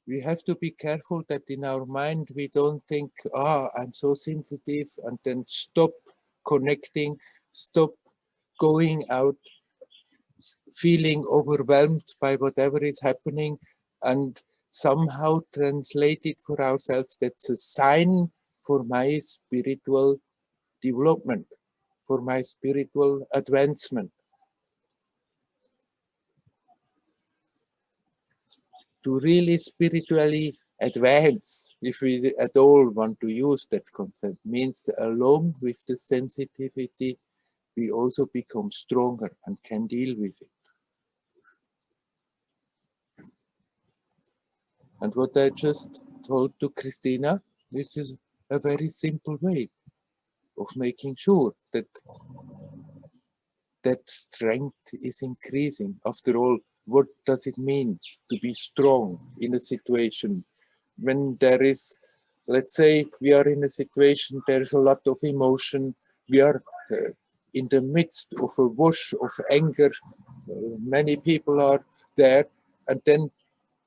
we have to be careful that in our mind we don't think, I'm so sensitive, and then stop connecting, stop going out, feeling overwhelmed by whatever is happening, and somehow translate it for ourselves. That's a sign for my spiritual development, for my spiritual advancement. To really spiritually advance, if we at all want to use that concept, means along with the sensitivity, we also become stronger and can deal with it. And what I just told to Christina, this is a very simple way of making sure that that strength is increasing. After all, what does it mean to be strong in a situation when there is, let's say we are in a situation, there's a lot of emotion, we are in the midst of a wash of anger, many people are there, and then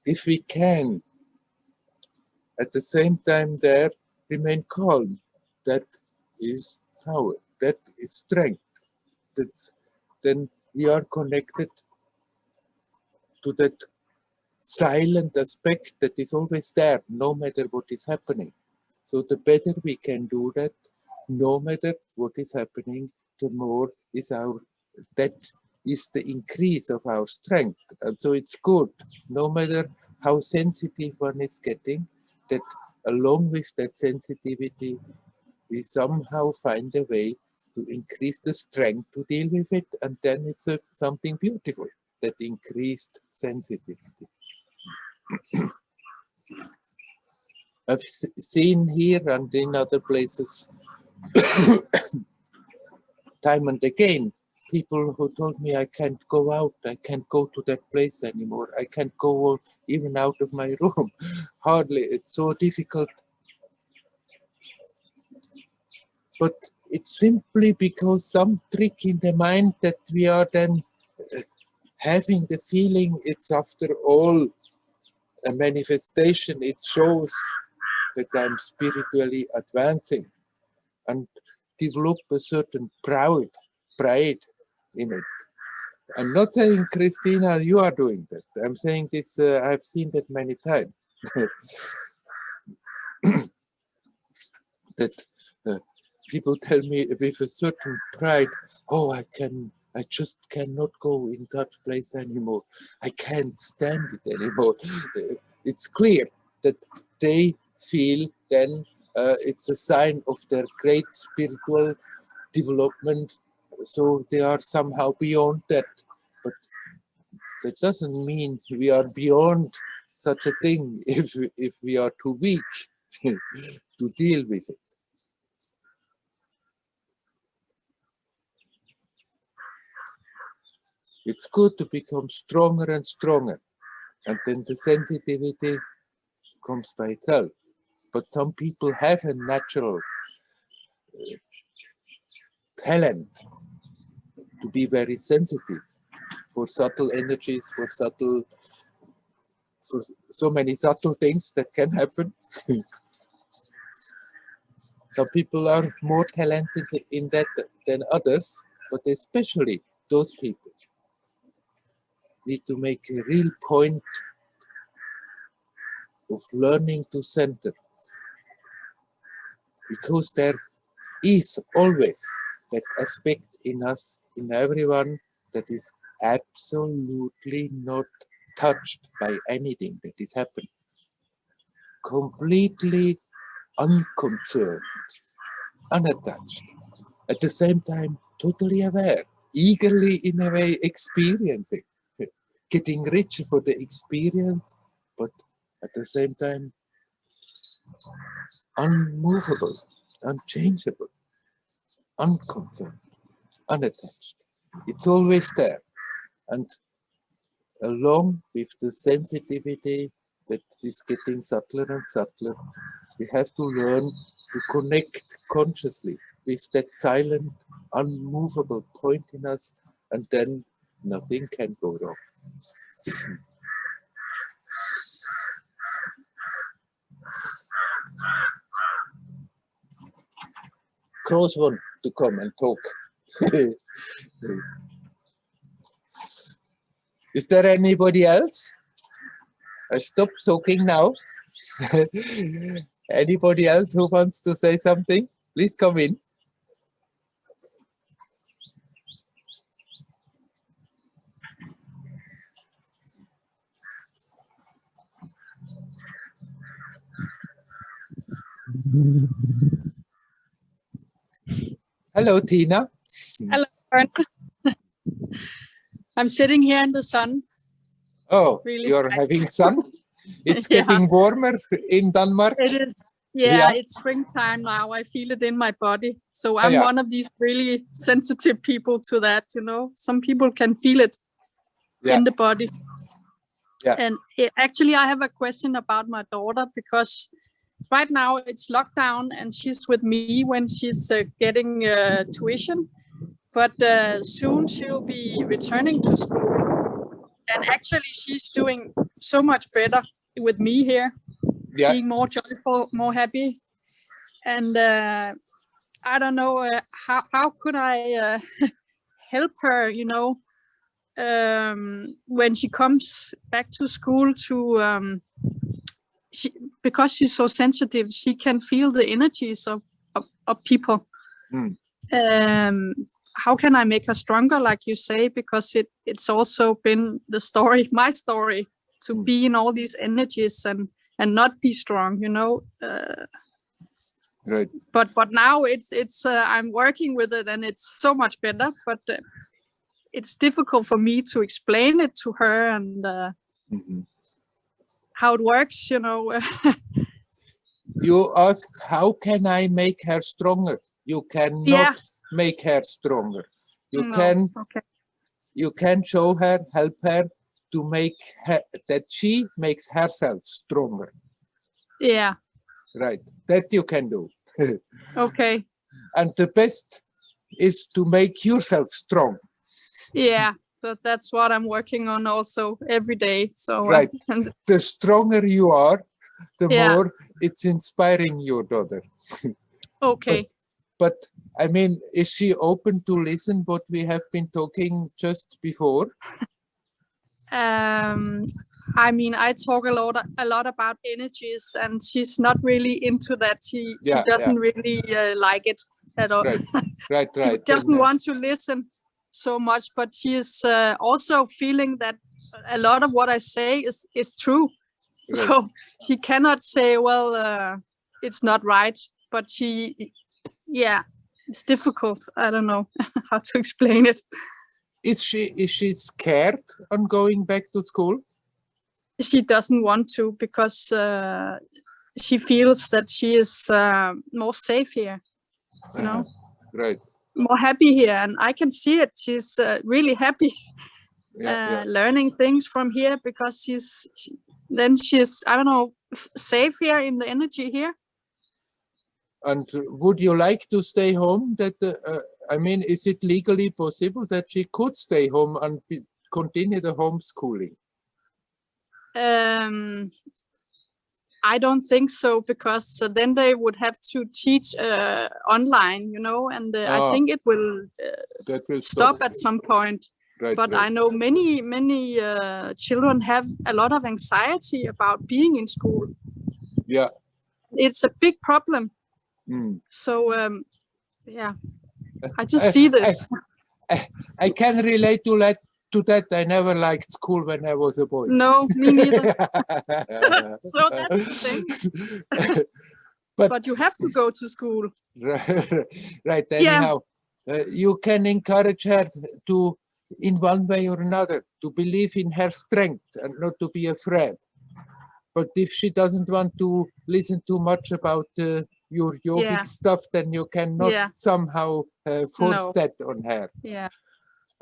if we can at the same time there remain calm, that is power, that is strength. Then we are connected to that silent aspect that is always there, no matter what is happening. So the better we can do that, no matter what is happening, the more is that is the increase of our strength. And so it's good, no matter how sensitive one is getting, that along with that sensitivity, we somehow find a way to increase the strength to deal with it, and then it's something beautiful, that increased sensitivity. I've seen here and in other places time and again people who told me I can't go out, I can't go to that place anymore, I can't go even out of my room. Hardly, it's so difficult. But it's simply because some trick in the mind that we are then having the feeling it's after all a manifestation. It shows that I'm spiritually advancing and develop a certain pride in it. I'm not saying, Christina, you are doing that. I'm saying this, I've seen that many times. That people tell me with a certain pride, oh, I just cannot go in that place anymore. I can't stand it anymore. It's clear that they feel then it's a sign of their great spiritual development. So they are somehow beyond that. But that doesn't mean we are beyond such a thing if we are too weak to deal with it. It's good to become stronger and stronger, and then the sensitivity comes by itself. But some people have a natural talent to be very sensitive for subtle energies, for so many subtle things that can happen. Some people are more talented in that than others, but especially those people need to make a real point of learning to center, because there is always that aspect in us, in everyone, that is absolutely not touched by anything that is happening. Completely unconcerned, unattached. At the same time, totally aware, eagerly in a way experiencing, getting rich for the experience, but at the same time, unmovable, unchangeable, unconcerned, unattached. It's always there. And along with the sensitivity that is getting subtler and subtler, we have to learn to connect consciously with that silent, unmovable point in us, and then nothing can go wrong. Crows want to come and talk. Is there anybody else? I stop talking now. Anybody else who wants to say something? Please come in. Hello, Tina. Hello, Werner. I'm sitting here in the sun. Oh, really you're nice. having sun? It's Yeah. getting warmer in Denmark? It is. Yeah, it's springtime now. I feel it in my body. So I'm one of these really sensitive people to that, you know. Some people can feel it in the body. Yeah. And actually, I have a question about my daughter, because right now it's lockdown and she's with me when she's getting tuition. But soon she'll be returning to school. And actually, she's doing so much better with me here, being more joyful, more happy. And I don't know, how could I help her, you know, when she comes back to school to, because she's so sensitive, she can feel the energies of people. How can I make her stronger, like you say, because it's also been my story, to be in all these energies and not be strong, you know. Right. But now it's I'm working with it and it's so much better, but it's difficult for me to explain it to her and how it works, you know. You asked, how can I make her stronger? You cannot make her stronger. You can show her, help her to make her, that she makes herself stronger. Yeah. Right. That you can do. Okay. And the best is to make yourself strong. Yeah. That's what I'm working on also every day. So right. The stronger you are, the more it's inspiring your daughter. Okay. But I mean, is she open to listen what we have been talking just before? I mean, I talk a lot about energies, and she's not really into that. She doesn't really like it at all. Right. She doesn't want to listen so much, but she is also feeling that a lot of what I say is true. Right. So she cannot say, well, it's not right, but it's difficult. I don't know how to explain it. Is she scared on going back to school? She doesn't want to, because she feels that she is more safe here, you know? Right. More happy here, and I can see it. She's really happy learning things from here, because she's I don't know, safe here in the energy here. And would you like to stay home? That I mean, is it legally possible that she could stay home and continue the homeschooling? I don't think so, because then they would have to teach online, you know, and I think it will, stop at some point. Right, but I know many children have a lot of anxiety about being in school. Yeah. It's a big problem. So, I just see this. I can relate to that. I never liked school when I was a boy. No, me neither. So that's the thing. But you have to go to school. Right. Anyhow, you can encourage her to, in one way or another, to believe in her strength and not to be afraid. But if she doesn't want to listen too much about your yogic stuff, then you cannot somehow force that on her. Yeah.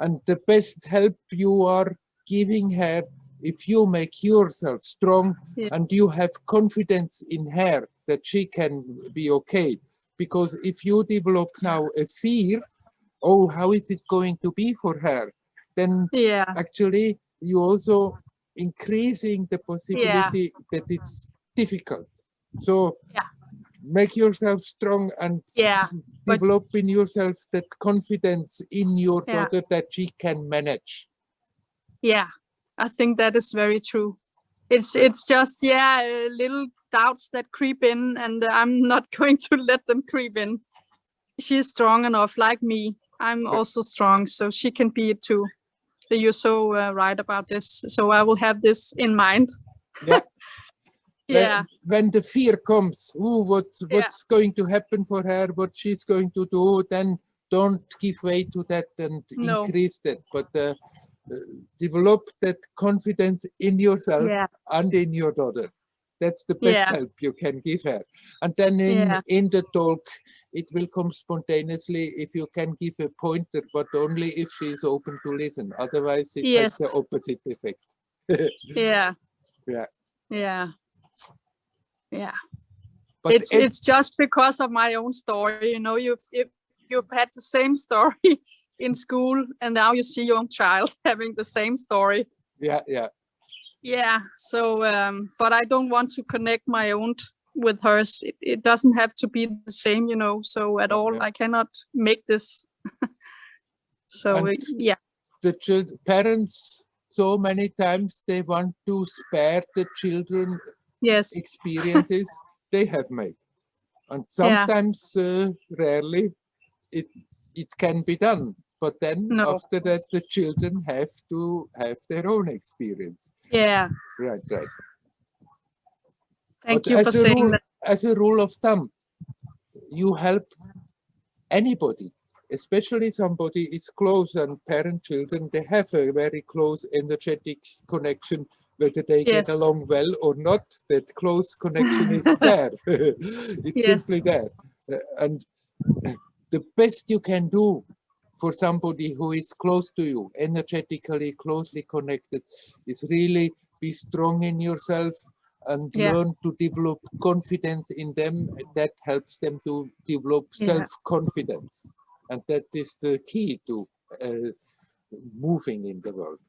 And the best help you are giving her, if you make yourself strong and you have confidence in her that she can be okay. Because if you develop now a fear, oh, how is it going to be for her? Then actually you also increasing the possibility that it's difficult. So make yourself strong and develop in yourself that confidence in your daughter that she can manage. Yeah, I think that is very true. It's just little doubts that creep in, and I'm not going to let them creep in. She's strong enough, like me. I'm also strong, so she can be it too. You're so right about this. So I will have this in mind. Yeah. When the fear comes, what's going to happen for her, what she's going to do, then don't give way to that and increase that. But develop that confidence in yourself and in your daughter. That's the best help you can give her. And then in the talk, it will come spontaneously if you can give a pointer, but only if she is open to listen. Otherwise, it has the opposite effect. But it's just because of my own story. You know, you've had the same story in school, and now you see your own child having the same story. Yeah. So, but I don't want to connect my own with hers. It doesn't have to be the same, you know. So at all, I cannot make this. So the parents, so many times they want to spare the children experiences they have made, and sometimes rarely it can be done. But then after that, the children have to have their own experience. Yeah. Right. Thank you for saying that. As a rule of thumb, you help anybody, especially somebody is close, and parent-children, they have a very close energetic connection, whether they get along well or not. That close connection is there. It's simply there. And the best you can do for somebody who is close to you, energetically closely connected, is really be strong in yourself and learn to develop confidence in them. That helps them to develop self-confidence. And that is the key to moving in the world.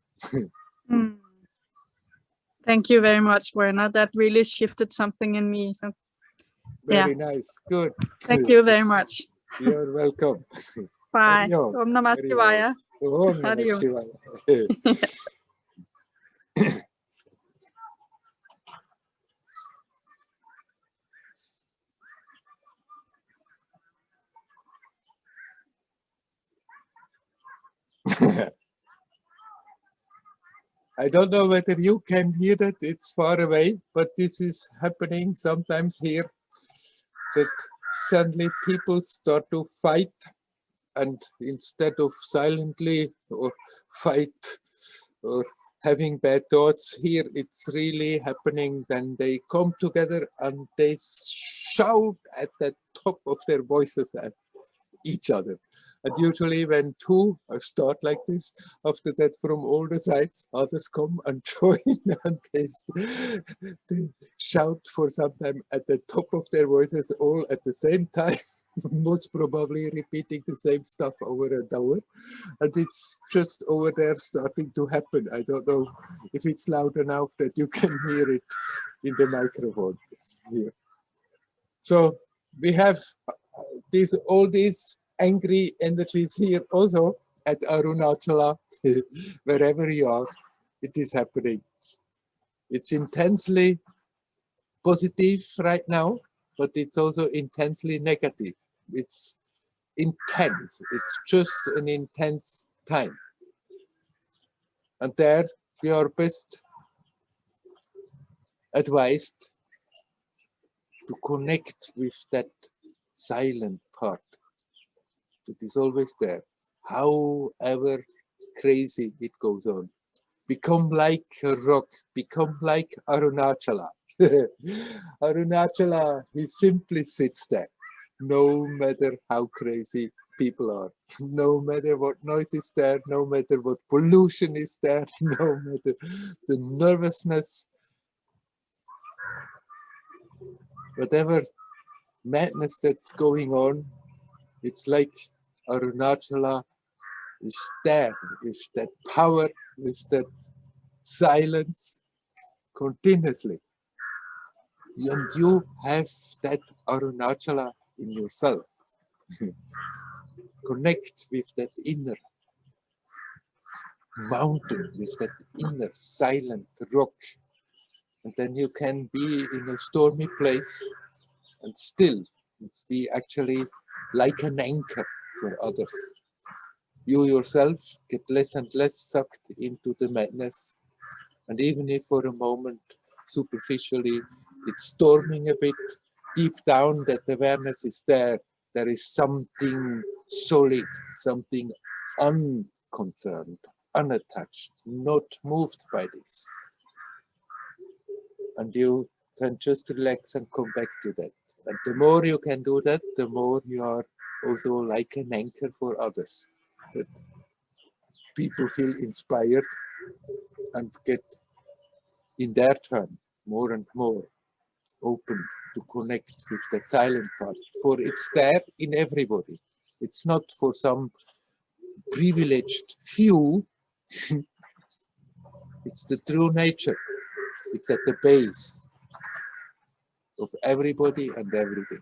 Thank you very much, Werner. That really shifted something in me. So, very nice. Good. Thank you very much. You're welcome. Bye. Om Namah Shivaya. Om Namah Shivaya. I don't know whether you can hear that, it's far away, but this is happening sometimes here, that suddenly people start to fight, and instead of silently or fight or having bad thoughts, here it's really happening. Then they come together and they shout at the top of their voices at each other. And usually when two start like this, after that from all the sides, others come and join, and they shout for some time at the top of their voices, all at the same time, most probably repeating the same stuff over and over. And it's just over there starting to happen. I don't know if it's loud enough that you can hear it in the microphone here. So we have all these angry energies here also at Arunachala. Wherever you are, it is happening. It's intensely positive right now, but it's also intensely negative. It's intense. It's just an intense time. And there we are best advised to connect with that silent part that is always there, however crazy it goes on. Become like a rock, become like Arunachala. Arunachala, he simply sits there, no matter how crazy people are, no matter what noise is there, no matter what pollution is there, no matter the nervousness, whatever madness that's going on, it's like Arunachala is there with that power, with that silence continuously. And you have that Arunachala in yourself. Connect with that inner mountain, with that inner silent rock. And then you can be in a stormy place and still be actually like an anchor for others. You yourself get less and less sucked into the madness. And even if for a moment, superficially, it's storming a bit, deep down that awareness is there, there is something solid, something unconcerned, unattached, not moved by this. And you can just relax and come back to that. And the more you can do that, the more you are also like an anchor for others. That people feel inspired and get in their turn more and more open to connect with that silent part. For it's there in everybody. It's not for some privileged few. It's the true nature. It's at the base of everybody and everything.